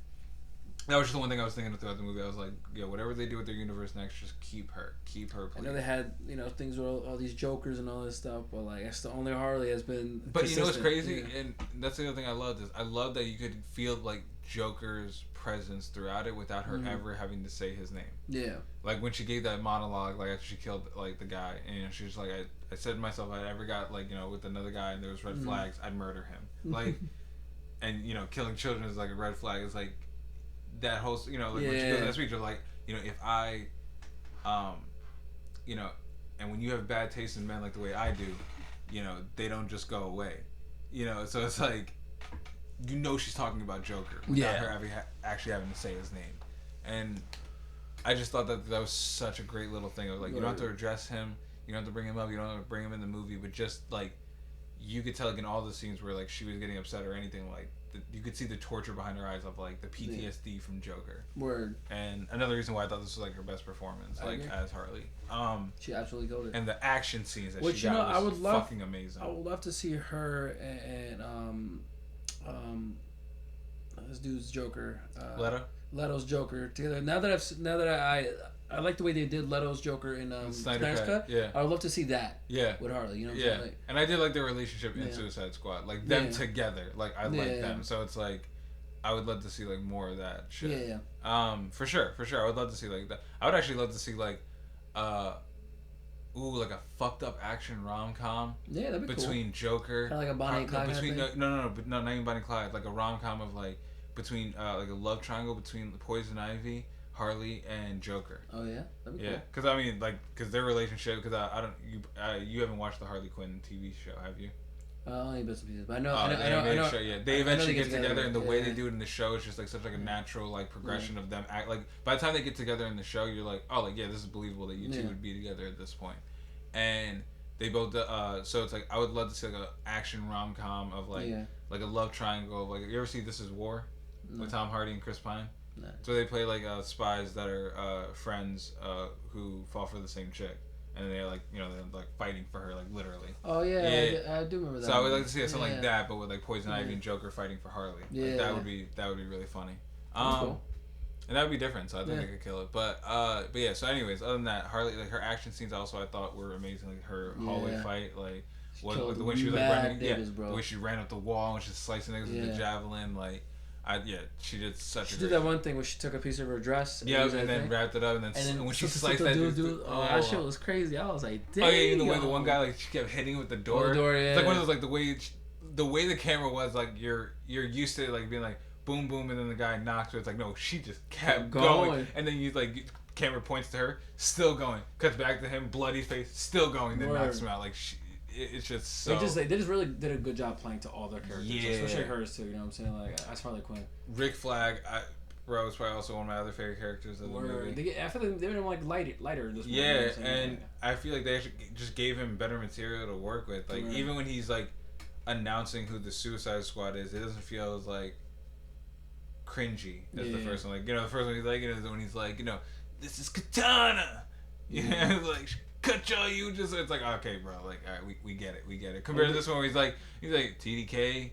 That was just the one thing I was thinking throughout the movie. I was like, whatever they do with their universe next, just keep her, please. I know they had, things with all these Jokers and all this stuff, but like, that's the only Harley has been. But consistent. What's crazy, and that's the other thing I loved is I love that you could feel like Joker's presence throughout it without her ever having to say his name. Yeah. Like when she gave that monologue, like after she killed like the guy, and she was like, I said to myself, if I ever got like with another guy and there was red flags, I'd murder him. Like, and killing children is like a red flag. It's like. That whole, like when she goes in that speech, you're like, if I, and when you have bad taste in men like the way I do, they don't just go away, so it's like, she's talking about Joker without her actually having to say his name, and I just thought that was such a great little thing of like, you don't have to address him, you don't have to bring him up, you don't have to bring him in the movie, but just like, you could tell like in all the scenes where like she was getting upset or anything like. You could see the torture behind her eyes of like the PTSD from Joker. Word. And another reason why I thought this was like her best performance, as Harley. She absolutely killed it. And the action scenes that she got was fucking amazing. I would love to see her and this dude's Joker. Leto's Joker together. Now that I like the way they did Leto's Joker in Snyder's Cut. Yeah. I would love to see that. Yeah. With Harley, you know what I'm saying? Like, and I did like their relationship in Suicide Squad. Like them together. Like I like them. So it's like I would love to see like more of that shit. Yeah. For sure. I would love to see like that. I would actually love to see like like a fucked up action rom-com. Yeah, that'd be between cool. Joker. Kind of like a Bonnie and Clyde. No, not even Bonnie and Clyde. Like a rom-com of like between like a love triangle between Poison Ivy, Harley, and Joker. Oh yeah, that'd be Yeah, because I mean, like, because their relationship. Because I don't you haven't watched the Harley Quinn TV show, have you? Only bits and pieces, but I know. Oh, I know. show, yeah. They eventually get together, and the way yeah. they do it in the show is just like such like a natural like progression of them act. Like by the time they get together in the show, you're like, oh, like yeah, this is believable that you two would be together at this point. And they both so it's like I would love to see like a action rom-com of like a love triangle of like, you ever see This Is War with Tom Hardy and Chris Pine? No. So they play like spies that are friends who fall for the same chick, and they're like, you know, they're like fighting for her, like literally. Oh yeah. I do remember that. So I would like to see something like that, but with like Poison Ivy and Joker fighting for Harley. Yeah, like, that would be really funny. Cool. And that would be different, so I think they could kill it. But yeah. So anyways, other than that, Harley, like her action scenes also I thought were amazing. Like her hallway fight, like the way she was like running, the way she ran up the wall and she's slicing niggas with the javelin, like. She did such she a did that one thing where she took a piece of her dress. Yeah, and then wrapped it up, and then when she sliced that dude, that shit was crazy. I was like, damn. Oh yeah, even the way the one guy like she kept hitting with the door. The door, yeah. It's like one of those like the way the camera was like you're used to it, like being like boom boom, and then the guy knocks her. It's like no, she just kept going, and then you like camera points to her, still going, cuts back to him, bloody face, still going, then knocks him out. Like it's just so. They just really did a good job playing to all their characters, especially hers too. You know what I'm saying? Like as Harley Quinn. Rick Flag, bro, is probably also one of my other favorite characters of the movie. I feel like they were like lighter in this movie. Yeah, and I feel like they actually just gave him better material to work with. Like even when he's like announcing who the Suicide Squad is, it doesn't feel as like cringy as the first one. Like, you know, the first one he's like, you know, when he's like, you know, this is Katana. Yeah, like. Cut y'all, you just, it's like, okay, bro, like, all right, we get it. Compared to this one where he's like TDK,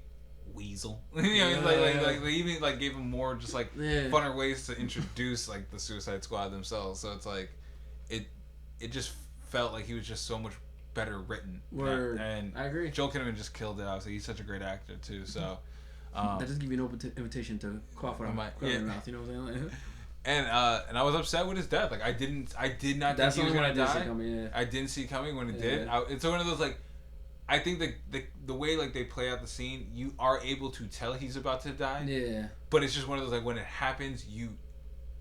Weasel. You know, like they even like gave him more just like funner ways to introduce like the Suicide Squad themselves. So it's like, it just felt like he was just so much better written. And I agree. Joel Kinnaman just killed it. Obviously, he's such a great actor too. So that doesn't give you an invitation to cough on your mouth. You know what I'm saying? And I was upset with his death. Like I did not think he was gonna die. I didn't see it coming when it did. It's one of those like, I think the way like they play out the scene, you are able to tell he's about to die. Yeah. But it's just one of those like when it happens,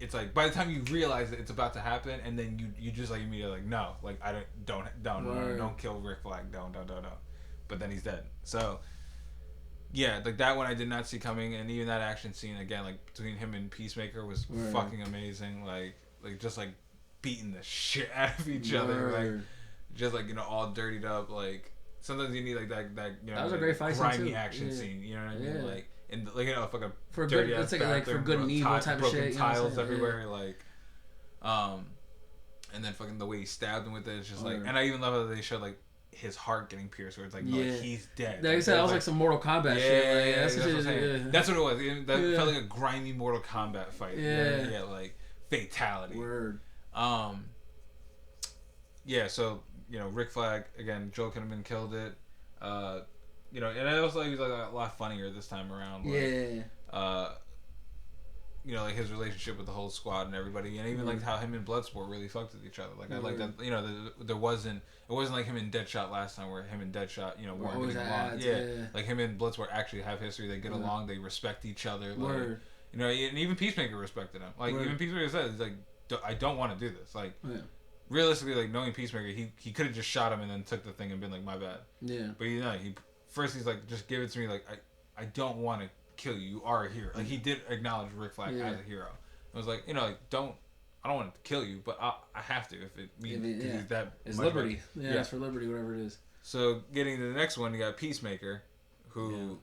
it's like by the time you realize that it's about to happen, and then you just like immediately like no, like I don't kill Rick Flag, don't. But then he's dead. So. Yeah, like that one I did not see coming, and even that action scene again, like between him and Peacemaker, was fucking amazing. Like just like beating the shit out of each other, like just like, you know, all dirtied up. Like sometimes you need like that you know, that was a great fight grimy scene too. action scene. You know what I mean? Like and like, you know, fucking for dirty good, ass like for good and evil type of shit. Tiles everywhere, like and then fucking the way he stabbed him with it, it's just like, and I even love how they showed like his heart getting pierced, where it's like, no, like, he's dead. Like I said, that was like some Mortal Kombat shit. That's what it was. That felt like a grimy Mortal Kombat fight. Yeah, like fatality. Word. Yeah, so, you know, Rick Flag, again, Joel Kinnaman killed it. You know, and I also he was like a lot funnier this time around. Like, you know, like his relationship with the whole squad and everybody, and even like how him and Bloodsport really fucked with each other. Like I like that, you know, it wasn't like him and Deadshot last time, where him and Deadshot, you know, weren't getting along. Yeah, like him and Bloodsport actually have history. They get along. They respect each other. Like, you know, and even Peacemaker respected him. Like even Peacemaker said, he's like, I don't want to do this. Like realistically, like knowing Peacemaker, he could have just shot him and then took the thing and been like, my bad. Yeah. But you know, he's like, just give it to me. Like I don't want to kill you. You are a hero. Like he did acknowledge Rick Flag as a hero. I was like, you know, like I don't want to kill you, but I have to if it means that. It's liberty. It's for liberty, whatever it is. So getting to the next one, you got Peacemaker, who. Yeah.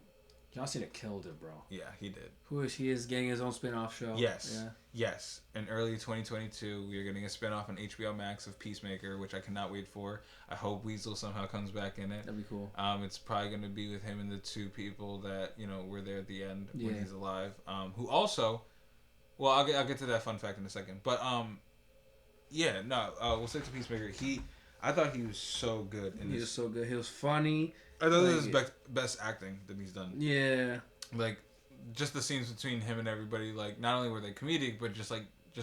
John Cena killed it, bro. Yeah, he did. He is getting his own spin-off show. Yes. Yeah. Yes. In early 2022, we are getting a spin-off on HBO Max of Peacemaker, which I cannot wait for. I hope Weasel somehow comes back in it. That'd be cool. It's probably going to be with him and the two people that, you know, were there at the end when he's alive. Who also, well, I'll get to that fun fact in a second. But, we'll stick to Peacemaker. I thought he was so good. He was so good. He was funny. I thought this is best acting that he's done. Yeah. Like, just the scenes between him and everybody, like, not only were they comedic, but just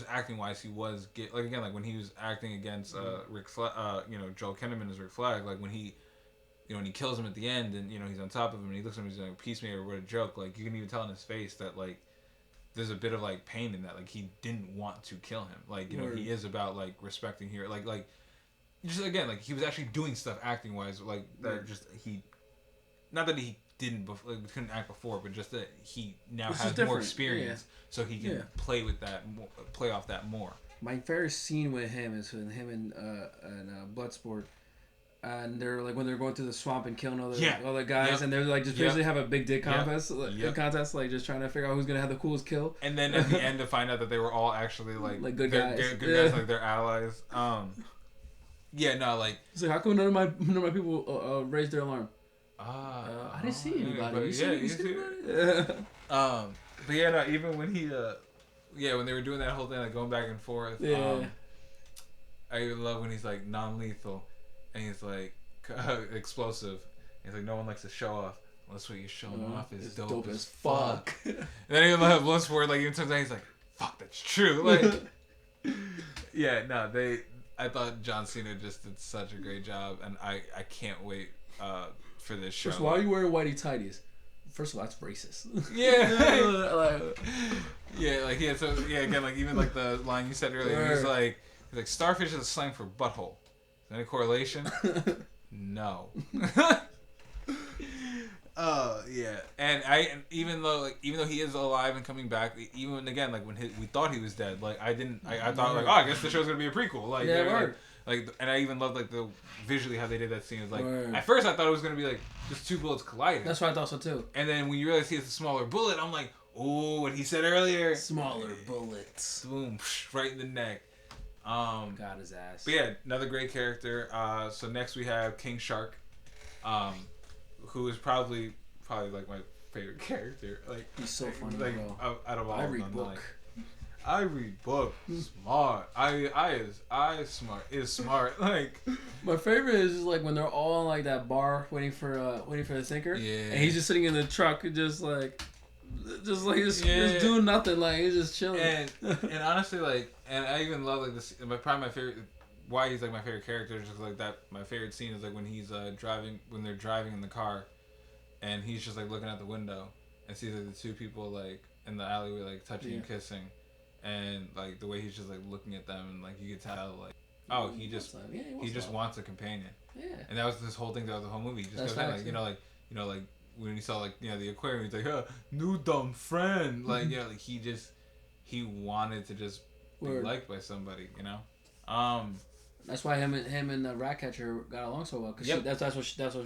acting wise, he was like, again, like when he was acting against Rick Flag, you know, Joel Kinnaman as Rick Flag, like when he, you know, when he kills him at the end, and you know he's on top of him, and he looks at him, he's like, Peacemaker, what a joke. Like you can even tell in his face that like there's a bit of like pain in that. Like he didn't want to kill him. Like, you know, he is about like respecting here. Like just again, like he was actually doing stuff acting wise. Like that just not that he couldn't act before, but just that he now has more experience, so he can play with that, play off that more. My favorite scene with him is when him and Bloodsport, and they're like when they're going through the swamp and killing all the guys, and they're like just basically have a big dick contest, like just trying to figure out who's gonna have the coolest kill. And then at the end to find out that they were all actually like good guys, guys, like they're allies. Yeah, no, like. So how come none of my people raised their alarm? I didn't see anybody. You see anybody? But yeah, no, even when he, when they were doing that whole thing, like going back and forth. I even love when he's like non-lethal, and he's like explosive. He's like, no one likes to show off. Well, that's what you're showing off is dope as fuck. And then even have Bloodsport, like even sometimes he's like, fuck, that's true. Like, yeah, no, I thought John Cena just did such a great job, and I can't wait for this show. First of all, why are you wearing whitey tighties? First of all, that's racist. Again, like even like the line you said earlier, he's like starfish is a slang for butthole. Is there any correlation? No. And even though he is alive and coming back, even again like when we thought he was dead, like I thought like, oh, I guess the show's gonna be a prequel, like and I even loved like the visually how they did that scene. It was like at first I thought it was gonna be like just two bullets colliding. That's what I thought so too. And then when you realize he has a smaller bullet, I'm like, oh, what he said earlier, smaller bullets, boom, right in the neck. Got his ass. But yeah, another great character. So next we have King Shark, who is probably like my favorite character. Like he's so funny. Like bro. Out of all I of read them, book. Like, I read book. Smart. I smart is smart. Like my favorite is just like when they're all in like that bar waiting for the sinker. Yeah. And he's just sitting in the truck, just doing nothing. Like he's just chilling. And honestly, like, and I even love like this. Probably my favorite. Why he's like my favorite character is just like that. My favorite scene is like when he's driving, when they're driving in the car, and he's just like looking out the window and sees like the two people like in the alleyway like touching and kissing, and like the way he's just like looking at them, and like you could tell like, oh, he just wants a companion. Yeah. And that was this whole thing throughout the whole movie. He just goes like, like when he saw like the aquarium, he's like, new dumb friend, like like he wanted to just be liked by somebody, That's why him and Ratcatcher got along so well, because that's what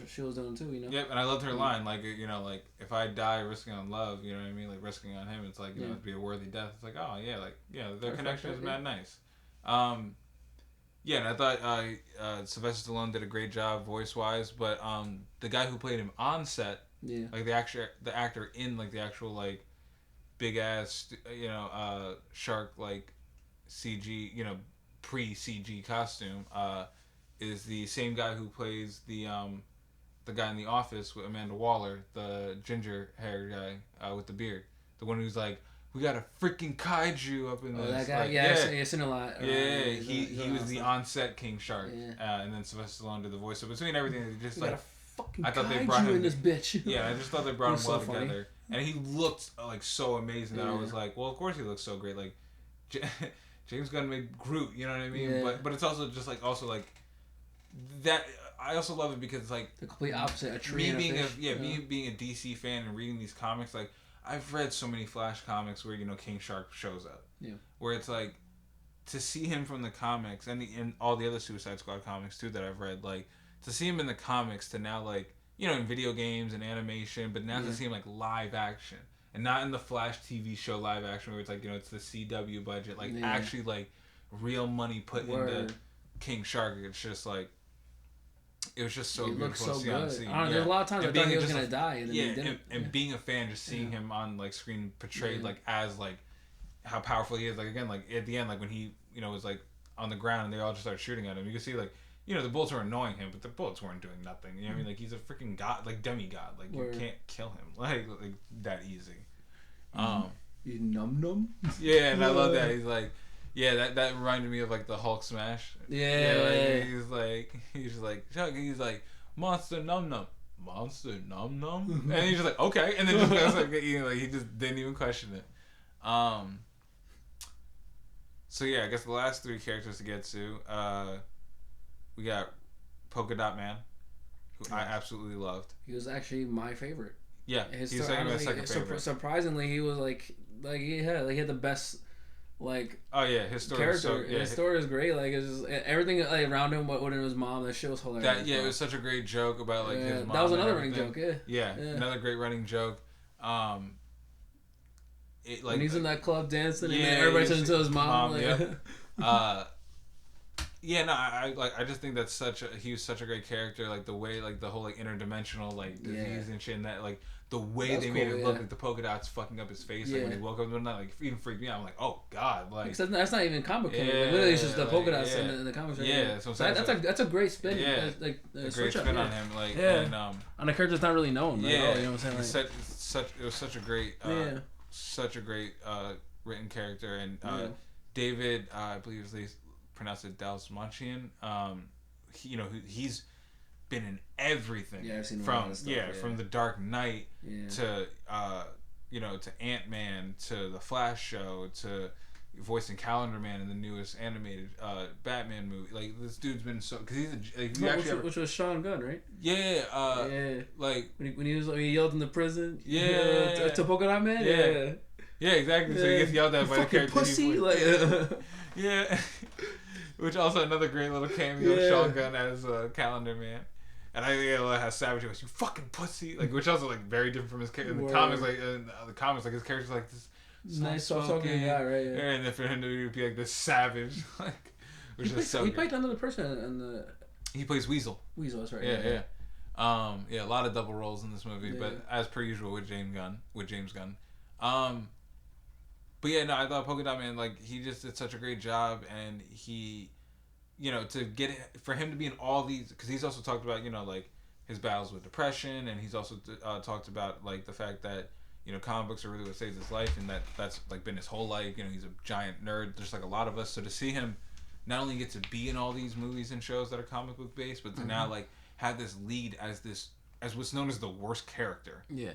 she was doing too, Yep, and I loved her line, like like if I die risking on love, you know what I mean, like risking on him, it's like it'd be a worthy death. It's like, oh yeah, like their connection is mad nice. And I thought Sylvester Stallone did a great job voice wise, but the guy who played him on set, like the actor in like the actual like big ass shark like CG pre-CG costume is the same guy who plays the guy in The Office with Amanda Waller, the ginger hair guy with the beard, the one who's like, we got a freaking kaiju up in this. That guy, I've seen a lot. He was the on-set King Shark, and then Sylvester Stallone did the voice. So between everything, just like I thought they brought him in this bitch. Yeah, I just thought they brought him well together, and he looked like so amazing that I was like, well, of course he looks so great, like. James Gunn made Groot, you know what I mean? Yeah. But it's also just like that. I also love it because it's like the complete opposite. A tree. Me being a DC fan and reading these comics, like I've read so many Flash comics where King Shark shows up. Yeah. Where it's like to see him from the comics and all the other Suicide Squad comics too that I've read, like to see him in the comics to now like in video games and animation, but now to see him like live action. And not in the Flash TV show live action where it's like, it's the CW budget. Like, actually, like, real money put into King Shark. It's just like, it was just so beautiful to see on scene. There's a lot of times I thought he was going to die. And then he didn't. And being a fan, just seeing him on, like, screen portrayed, like, as, like, how powerful he is. Like, again, like, at the end, like, when he, was, like, on the ground and they all just started shooting at him, you could see, like, the bullets were annoying him, but the bullets weren't doing nothing. You know what I mean? Like, he's a freaking god, like, demigod. Like, you can't kill him. Like that easy. You num. Yeah, and I love that. He's like, that reminded me of like the Hulk smash. Yeah. He's like, Chuck. He's like, monster num, and he's just like, okay, and then just goes like, he just didn't even question it. So yeah, I guess the last three characters to get to, we got Polka Dot Man, who I absolutely loved. He was actually my favorite. Yeah, His he's my second favorite. Surprisingly, he was like he had the best oh yeah, his story character. Was so, yeah, his story was great. Like it's just, everything around him, what his mom, that shit was hilarious. It was such a great joke about his mom. That was another running joke. Yeah, another great running joke. When he's in that club dancing and then everybody turns into his mom. I just think that's he was such a great character. Like the way, like the whole like interdimensional disease and shit, and that like the way they made it look like the polka dots fucking up his face. Like when he woke up in the night, like even freaked me out. I'm like, oh god, like that's not even comic book. Literally, it's just the polka dots in the comic book. Yeah, that's a great spin. Yeah, a great spin on him. Like and on a character that's not really known. Yeah, you know what I'm saying? Like, it was such a great. Such a great written character, and David, I believe they pronounce it Dastmalchian. He's been in everything. Yeah, I've seen from from the Dark Knight to to Ant-Man to the Flash show to voicing Calendar Man in the newest animated Batman movie. Like this dude's been so because which was Sean Gunn, right? Yeah. Like when he yelled in the prison. Yeah. To Polka Dot Man. Yeah. Yeah, exactly. So he gets yelled at by the character. Pussy. Yeah. Which also another great little cameo of Sean Gunn as Calendar Man. And I love how Savage was, you fucking pussy. Like, which also like very different from his character in the comics. Like in the comics, like his character's like this nice soft-spoken guy, right? Yeah. And then for him to be like this savage, like, which is so. He played another person in the. He plays Weasel. Weasel, that's right. Yeah. A lot of double roles in this movie, but as per usual with James Gunn. But yeah, no, I thought Polka Dot Man, like, he just did such a great job, and he, for him to be in all these, because he's also talked about, like, his battles with depression, and he's also talked about, like, the fact that, comic books are really what saves his life, and that's, like, been his whole life. He's a giant nerd, just like a lot of us. So to see him not only get to be in all these movies and shows that are comic book based, but to now, like, have this lead as what's known as the worst character. Yeah.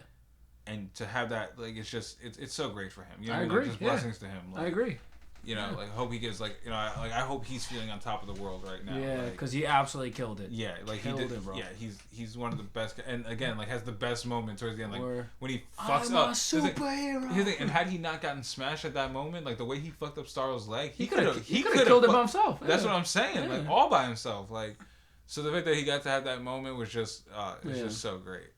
And to have that, like, it's so great for him. I agree. Just blessings to him. Like, I agree. Like, I hope he gives, like, I hope he's feeling on top of the world right now. Yeah, because he absolutely killed it. Yeah, like he did. It, bro. Yeah, he's one of the best, and again, like, has the best moment towards the end, like when he fucks up. I'm a superhero. And had he not gotten smashed at that moment, like the way he fucked up Starro's leg, he could have killed him by himself. That's what I'm saying, like all by himself, like. So the fact that he got to have that moment was just, just so great.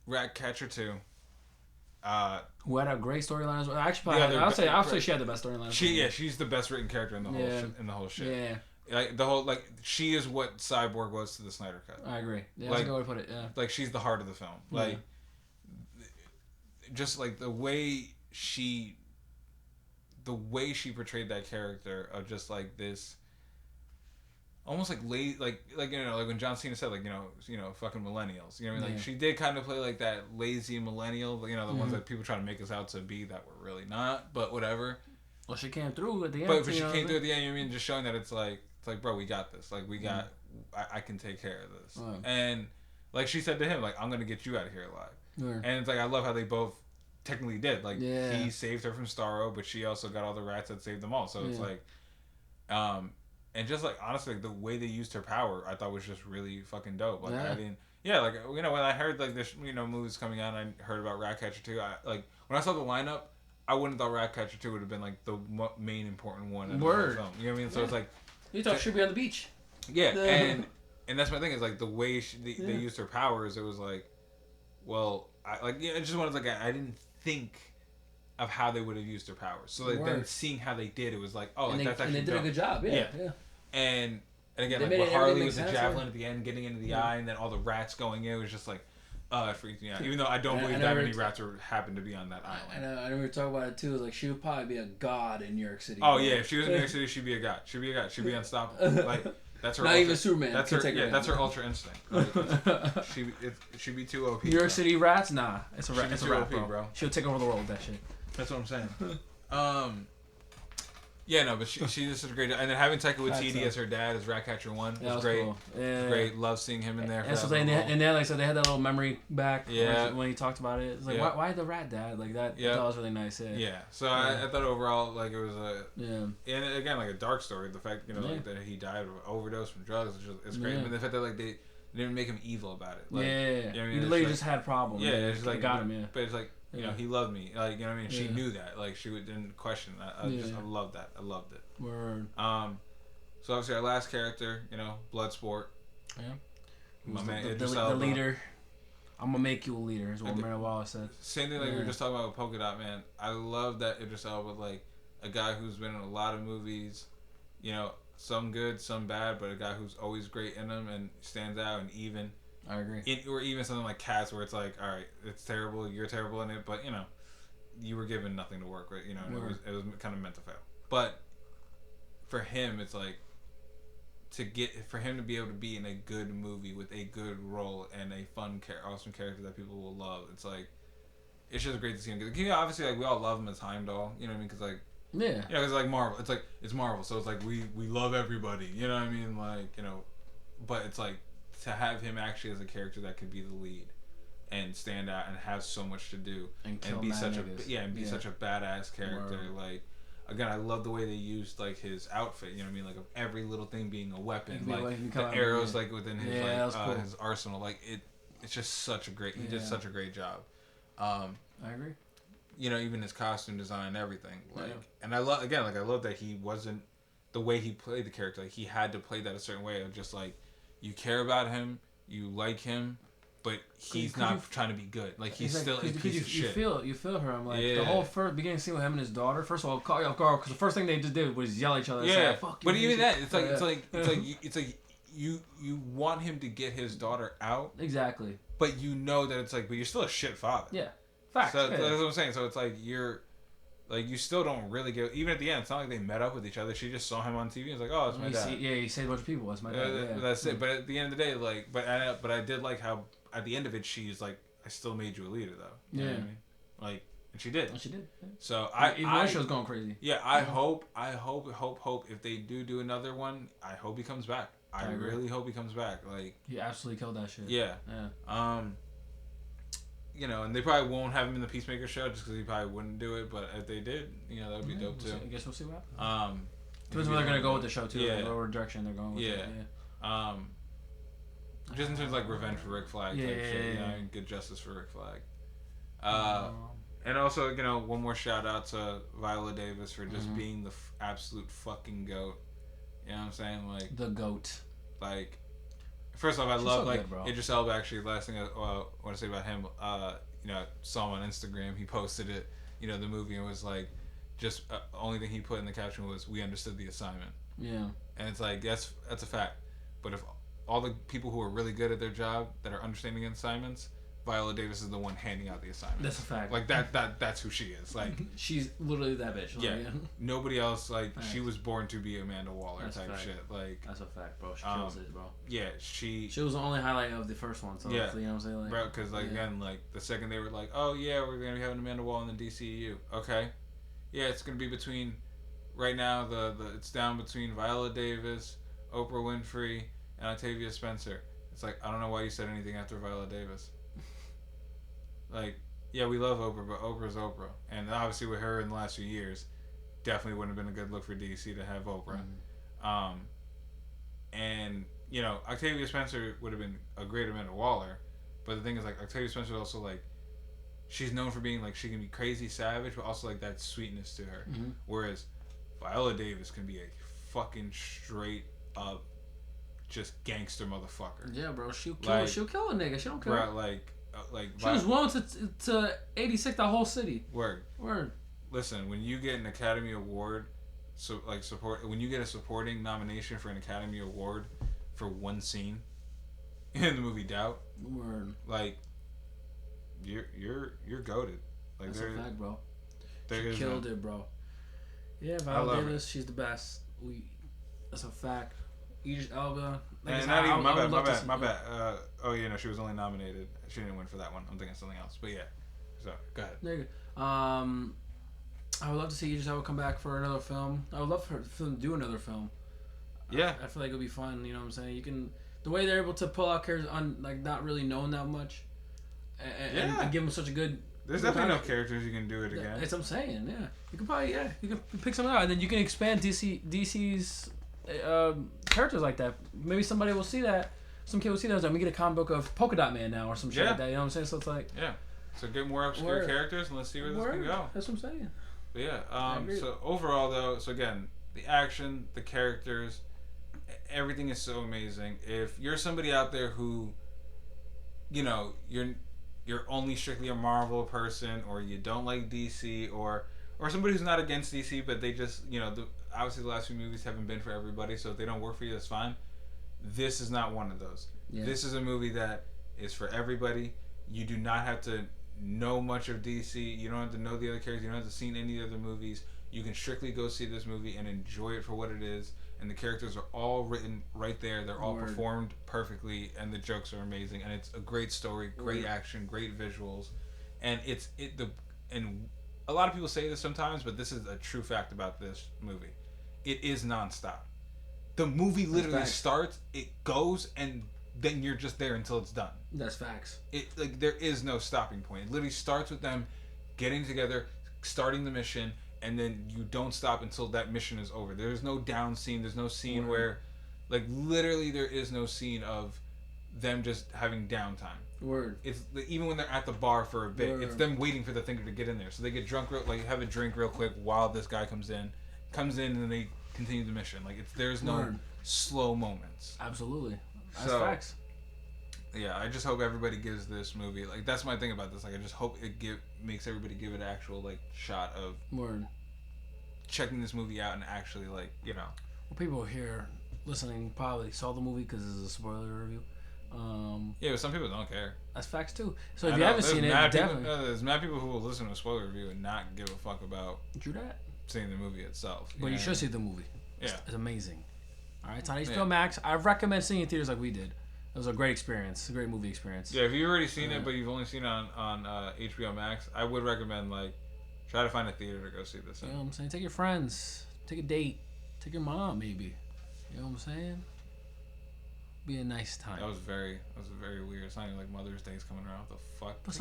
Ratcatcher 2. Who had a great storyline as well. Actually, I'll say she had the best storyline. She's the best written character in the whole shit. Yeah. Like she is what Cyborg was to the Snyder Cut. I agree. Yeah, that's a good way to put it. Yeah. Like she's the heart of the film. Like just like the way she portrayed that character of just like this almost like like when John Cena said, like, fucking millennials. You know what I mean? Like she did kind of play like that lazy millennial, the ones that people try to make us out to be that we're really not, but whatever. Well, she came through at the end. But she came through at the end, you know what I mean? Just showing that it's like, bro, we got this. Like, I can take care of this. And like she said to him, like, I'm going to get you out of here alive. And it's like, I love how they both technically did. Like, he saved her from Starro, but she also got all the rats that saved them all. So it's like, and just like, honestly, like, the way they used her power, I thought was just really fucking dope. Like, I didn't, like, when I heard like this, movies coming out, and I heard about Ratcatcher 2, when I saw the lineup, I wouldn't have thought Ratcatcher 2 would have been like the main important one in the whole film. You know what I mean? So it's like, you thought she'd be on the beach. Yeah, and that's my thing, is like the way they used her powers. It was like, well, I just wanted, like, I didn't think of how they would have used her powers. So like, then seeing how they did, it was like, oh, like, that's actually and they did a good job. Yeah. And again, like with Harley with the javelin at the end, getting into the eye, and then all the rats going in, it was just like, it freaked me out. Even though I don't believe that many rats happened to be on that island. I know we were talking about it too. It was like, she would probably be a god in New York City. Oh yeah, if she was in New York City, she'd be a god. She'd be unstoppable. Like, that's her. Not even Superman. That's her. Yeah, that's her ultra instinct. Like, she'd be too OP. New York City rats? Nah, it's a rat, bro. She'll take over the world with that shit. That's what I'm saying. Yeah, no, but she did such a great job. And then having Taika Facts, Waititi though. as her dad as Ratcatcher 1 That was was great. cool. Yeah. Great. Love seeing him in there. And For so that they, little role. and then like so they had that little memory back. Yeah. When he talked about it, it's like Yeah. why the rat dad like that? Yeah. That was really nice. Yeah. Yeah. So Yeah. I thought overall like it was a Yeah. and again like a dark story. The fact like, Yeah. that he died of overdose from drugs is just it's great. Yeah. But the fact that like they didn't make him evil about it. Like, yeah. you know what I mean? He It's literally like- just had problems. Yeah, man. it's just like got him. Yeah. But it's like you know Yeah. he loved me. Like you know what I mean. She Yeah. knew that. Like she didn't question that. I Yeah. loved that. I loved it. Word. So obviously our last character, Bloodsport. Yeah. My Who's man, the Idris the Elba. leader. I'm gonna make you a leader. Is what Okay. Mary Wallace said. Same thing like we were Yeah. just talking about with Polka Dot Man. I love that Idris Elba, like a guy who's been in a lot of movies, some good, some bad, but a guy who's always great in them and stands out. And even I agree. or even something like Cats, where it's like, all right, it's terrible, you're terrible in it, but you were given nothing to work with, and it was kind of meant to fail. But for him, it's like for him to be able to be in a good movie with a good role and a fun, awesome character that people will love. It's like it's just great to see him. Cause, obviously, like we all love him as Heimdall. You know what I mean? Because like Yeah. because like Marvel. It's like it's Marvel, so it's like we love everybody. You know what I mean? Like but it's like to have him actually as a character that could be the lead and stand out and have so much to do And kill be mad such niggas. and be such a badass character. Word. Like again, I love the way they used like his outfit. You know what I mean? Like of every little thing being a weapon, Yeah, like he the come out, arrows yeah. like within his Yeah, that was cool. his arsenal. Like it's just such a great. He did Yeah. such a great job. I agree. Even his costume design and everything. Like, Yeah. and I love that he wasn't the way he played the character. Like he had to play that a certain way of just like you care about him, you like him, but he's not trying to be good. Like he's still a piece of shit. You feel her. I'm like Yeah. the whole first beginning scene with him and his daughter. First of all, caught you off guard because the first thing they just did was yell at each other. And Yeah, say, fuck you, but even bitch." that, it's like Yeah. it's like you want him to get his daughter out, Exactly. but that it's like, but you're still a shit father. Yeah. Facts. So yeah. that's what I'm saying. So it's like you still don't really get. Even at the end, it's not like they met up with each other. She just saw him on TV and was like, "Oh, it's my dad." He saved a bunch of people. That's my dad. Yeah. That's it. But at the end of the day, like, but I did like how at the end of it, she's like, "I still made you a leader, though." You know what I mean? Like, and she did. And she did. Yeah. So Even when she was going crazy. Yeah, I hope if they do another one, I hope he comes back. I agree. really hope he comes back. Like, He absolutely killed that shit. yeah. Yeah. And they probably won't have him in the Peacemaker show just because he probably wouldn't do it. But if they did, that would be dope too. I guess we'll see what happens. Um, Depends where they're gonna go with the show too. Yeah. Like, what direction they're going with it. Yeah. Just in terms of like revenge for Rick Flag type Yeah, shit, yeah. and good justice for Rick Flag. And also, one more shout out to Viola Davis for just being the absolute fucking goat. You know what I'm saying? Like The goat. First off, I She's love so like good, bro. Idris Elba. Actually, last thing I want to say about him, I saw him on Instagram. He posted it, the movie, and was like, just only thing he put in the caption was, "We understood the assignment." Yeah. And it's like that's a fact. But if all the people who are really good at their job that are understanding assignments, Viola Davis is the one handing out the assignment. That's a fact. Like that's who she is. Like She's literally that bitch. Like, yeah, nobody else. Like Nice. she was born to be Amanda Waller That's a type fact. shit. Like That's a fact, bro. She kills it, bro. yeah, she was the only highlight of the first one. So Yeah. hopefully, you know what I'm saying? Like, bro. Because yeah. again, like the second they were like, oh yeah, we're gonna be having Amanda Waller in the DCEU. Okay, yeah, it's gonna be between. Right now, it's down between Viola Davis, Oprah Winfrey, and Octavia Spencer. It's like I don't know why you said anything after Viola Davis. Like, yeah, we love Oprah, but Oprah's Oprah, and obviously with her in the last few years, definitely wouldn't have been a good look for DC to have Oprah. And Octavia Spencer would have been a great Amanda Waller, but the thing is, like, Octavia Spencer also like, she's known for being like she can be crazy savage, but also like that sweetness to her. Mm-hmm. Whereas Viola Davis can be a fucking straight up, just gangster motherfucker. Yeah, bro. She'll kill a nigga. She don't care. Bro, She was willing to 86 the whole city. Word. Listen, when you get an Academy Award, when you get a supporting nomination for an Academy Award for one scene in the movie Doubt, Word. like you're goated. Like That's a fact, bro. She killed it, bro. Yeah, Viola Davis, she's the best. That's a fact. Idris Elba. And not even my bad. She was only nominated. She didn't win for that one. I'm thinking something else. But yeah. So go ahead. Nigga. I would love to see Idris Elba come back for another film. I would love for him to do another film. Yeah. I feel like it'll be fun. You know what I'm saying? You can the way they're able to pull out characters on like not really known that much, and give them such a good. There's definitely enough characters you can do it again. That's what I'm saying. Yeah, you can probably you can pick something out, and then you can expand DC's characters like that. Maybe somebody will see that. Some kid will see that. Like, we get a comic book of Polka Dot Man now or some shit like that. You know what I'm saying? So it's like So get more obscure characters and let's see where this can go. That's what I'm saying. But yeah. So overall though, so again, the action, the characters, everything is so amazing. If you're somebody out there who, you know, you're only strictly a Marvel person, or you don't like DC, or somebody who's not against DC, but they just, you know, obviously the last few movies haven't been for everybody, so if they don't work for you, that's fine. This is not one of those. Yeah. This is a movie that is for everybody. You do not have to know much of DC. You don't have to know the other characters. You don't have to see any other movies. You can strictly go see this movie and enjoy it for what it is. And the characters are all written right there. They're all performed perfectly, and the jokes are amazing. And it's a great story, great action, great visuals, and and a lot of people say this sometimes, but this is a true fact about this movie. It is nonstop. The movie literally starts, it goes, and then you're just there until it's done. That's facts. There is no stopping point. It literally starts with them getting together, starting the mission, and then you don't stop until that mission is over. There's no down scene. There's no scene where, like, literally there is no scene of them just having downtime. It's even when they're at the bar for a bit, it's them waiting for the thinker to get in there. So they get drunk, have a drink real quick while this guy comes in, and then they continue the mission. Like, there's no slow moments. Absolutely. That's facts. Yeah, I just hope everybody gives this movie, like, that's my thing about this. Like, I just hope it makes everybody give it an actual, like, shot of checking this movie out and actually, like, you know. Well, people here listening probably saw the movie because this is a spoiler review. Yeah, but some people don't care. That's facts too. So if you haven't seen it, definitely. There's mad people who will listen to a spoiler review and not give a fuck about seeing the movie itself. But you should see the movie. Yeah. It's amazing. Alright, it's on HBO Max. I recommend seeing it in theaters like we did. It was a great experience. A great movie experience. Yeah, if you've already seen it, but you've only seen it on HBO Max, I would recommend, like, try to find a theater to go see this in. You know what I'm saying? Take your friends. Take a date. Take your mom, maybe. You know what I'm saying? Be a nice time. That was very weird. It's not even like Mother's Day's coming around. What the fuck? But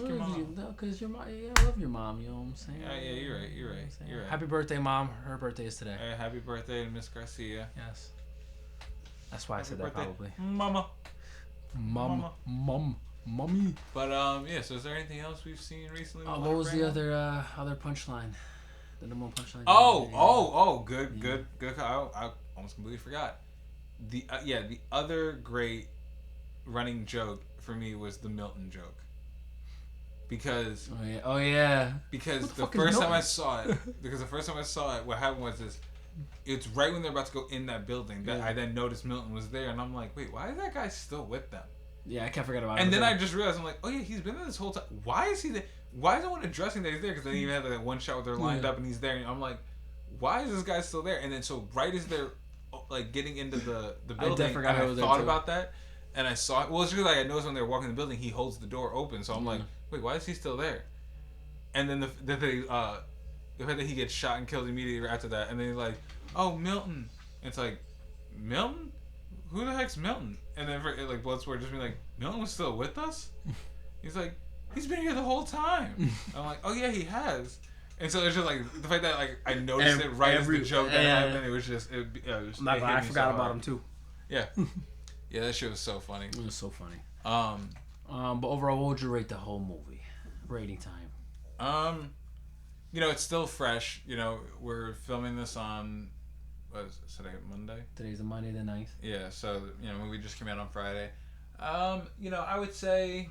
because your mom, I love your mom. You know what I'm saying? Yeah, you're right. Happy birthday, Mom. Her birthday is today. Hey, happy birthday to Miss Garcia. Yes. That's why I said that probably. Mama. Mommy. But yeah. So is there anything else we've seen recently? What was the other punchline? The number one punchline. Good. I almost completely forgot. The other great running joke for me was the Milton joke. Because because the first time I saw it, what happened was this. It's right when they're about to go in that building that I then noticed Milton was there, and I'm like, wait, why is that guy still with them? Yeah, I can't forget about it. And then I just realized, I'm like, oh yeah, he's been there this whole time. Why is he there? Why is no one addressing that he's there? Because they even have that one shot where they're lined up and he's there, and I'm like, why is this guy still there? And then so right as they're like getting into the building, I thought about that, and I saw it. Well, it's just like I noticed when they were walking in the building, he holds the door open, so I'm like, wait, why is he still there? And then the fact that he gets shot and killed immediately after that, and then he's like, oh, Milton. And it's like, Milton? Who the heck's Milton? And then like Bloodsport just being like, Milton was still with us? He's like, he's been here the whole time. I'm like, oh yeah, he has. And so it's just like the fact that like I noticed it right as the joke that happened. It was just I forgot about him too. Yeah, yeah, that shit was so funny. It was so funny. But overall, what would you rate the whole movie? Rating time. You know, it's still fresh. You know, we're filming this on, what is it, today, Monday? Today's a Monday the 9th. Yeah, so, you know, movie just came out on Friday. You know, I would say,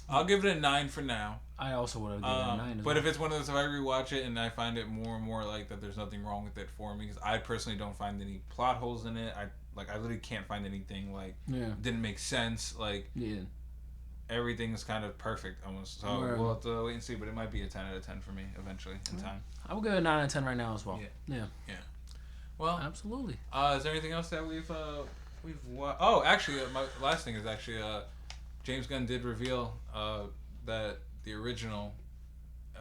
I'll give it a 9 for now. I also would have given it a 9 But if it's one of those, if I rewatch it and I find it more and more like that there's nothing wrong with it for me, because I personally don't find any plot holes in it. I literally can't find anything, like, didn't make sense, like, everything's kind of perfect almost. So we'll have to wait and see, but it might be a 10 out of 10 for me eventually in time. I will give it a 9 out of 10 right now as well. Yeah. Well, absolutely. Is there anything else that we've watched? Oh, actually, my last thing is actually James Gunn did reveal that the original,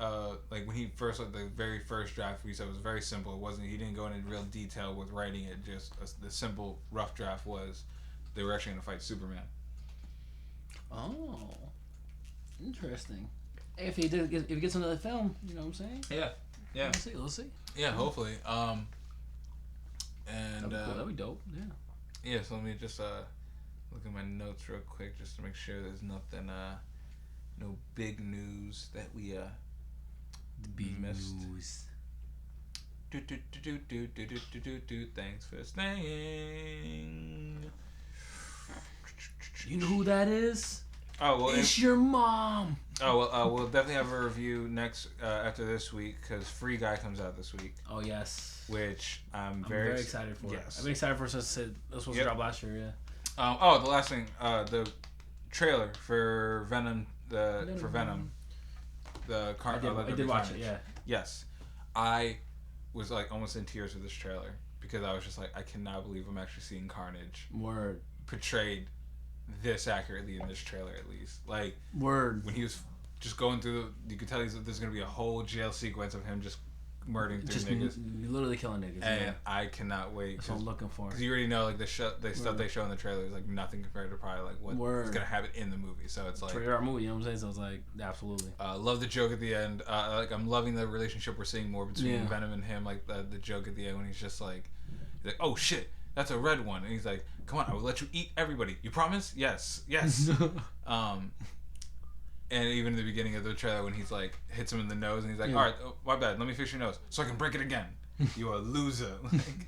like when he first the very first draft, we said it was very simple. It wasn't. He didn't go into real detail with writing it. Just the simple rough draft was they were actually going to fight Superman. Oh, interesting. If he gets another film, you know what I'm saying? Yeah. Yeah. We'll see. Yeah, hopefully. And That'd be dope. Yeah. Yeah, so let me just look at my notes real quick just to make sure there's nothing no big news that we The big missed. news. Thanks for staying. You know who that is? Oh well, It's your mom. We'll definitely have a review next after this week because Free Guy comes out this week, Oh yes. which I'm very excited for. Yes. I've been excited for it since it was supposed to drop last year. Yeah. The last thing, the trailer for Venom, Venom, the car. I did watch it. Yeah. Yes, I was like almost in tears with this trailer because I was just like, I cannot believe I'm actually seeing Carnage Word. portrayed this accurately in this trailer, at least. Like Word. when he was just going through, you could tell there's gonna be a whole jail sequence of him just murdering through Just niggas, literally killing niggas. and Yeah. I cannot wait. That's what I'm looking for. Because you already know, like the stuff they show in the trailer is like nothing compared to probably like what's gonna happen in the movie. So it's like trailer movie, you know what I'm saying? So it's like absolutely. love the joke at the end. Like I'm loving the relationship we're seeing more between Venom and him. Like the joke at the end when he's like, oh shit, that's a red one, and he's like, come on, I will let you eat everybody. You promise? Yes. And even in the beginning of the trailer when he's like hits him in the nose and he's like, all right, my bad, let me fix your nose so I can break it again. You're a loser. Like,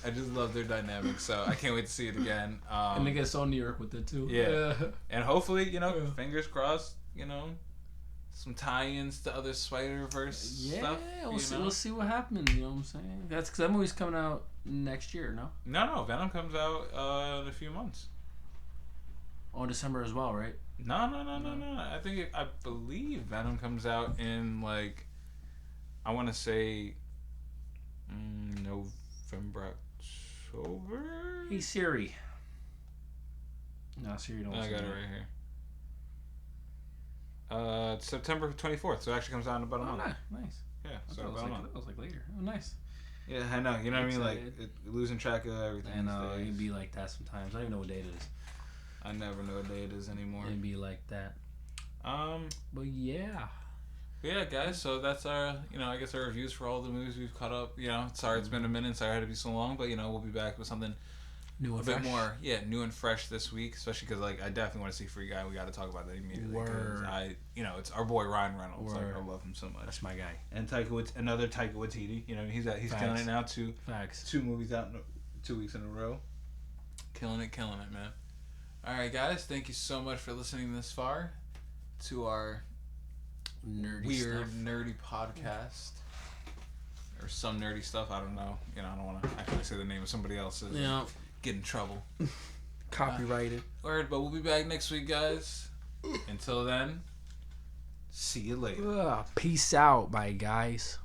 I just love their dynamic, so I can't wait to see it again. And they get so New York with it too. Yeah. And hopefully, fingers crossed, some tie-ins to other Spider-Verse stuff. Yeah, we'll see what happens. You know what I'm saying? That's because that movie's coming out next year. No. No, Venom comes out in a few months. Oh, December as well, right? No. I believe Venom comes out in like, I want to say, November, October. Hey Siri. No, Siri don't. I got it right here. It's September 24th, so it actually comes out in about a month. Nice. Yeah, so it about a month. It was like later. Oh, nice. Yeah, I know. You know what I mean? Like losing track of everything. I know it'd be like that sometimes. I don't even know what day it is. I never know what day it is anymore. It'd be like that. But yeah. Yeah, guys. So that's our, I guess our reviews for all the movies we've caught up. Sorry it's been a minute. Sorry it had to be so long, but we'll be back with something new and a bit more, new and fresh this week. Especially because I definitely want to see Free Guy. We got to talk about that immediately. Word. It's our boy Ryan Reynolds. Word. I love him so much. That's my guy. And another Taika Waititi. He's killing it now too. Facts. 2 movies out 2 weeks in a row. Killing it, man. All right, guys. Thank you so much for listening this far to our nerdy podcast. Or some nerdy stuff. I don't know. I don't want to actually say the name of somebody else's. Yeah. Get in trouble. Copyrighted. Word, but we'll be back next week, guys. Until then, see you later. Peace out, bye guys.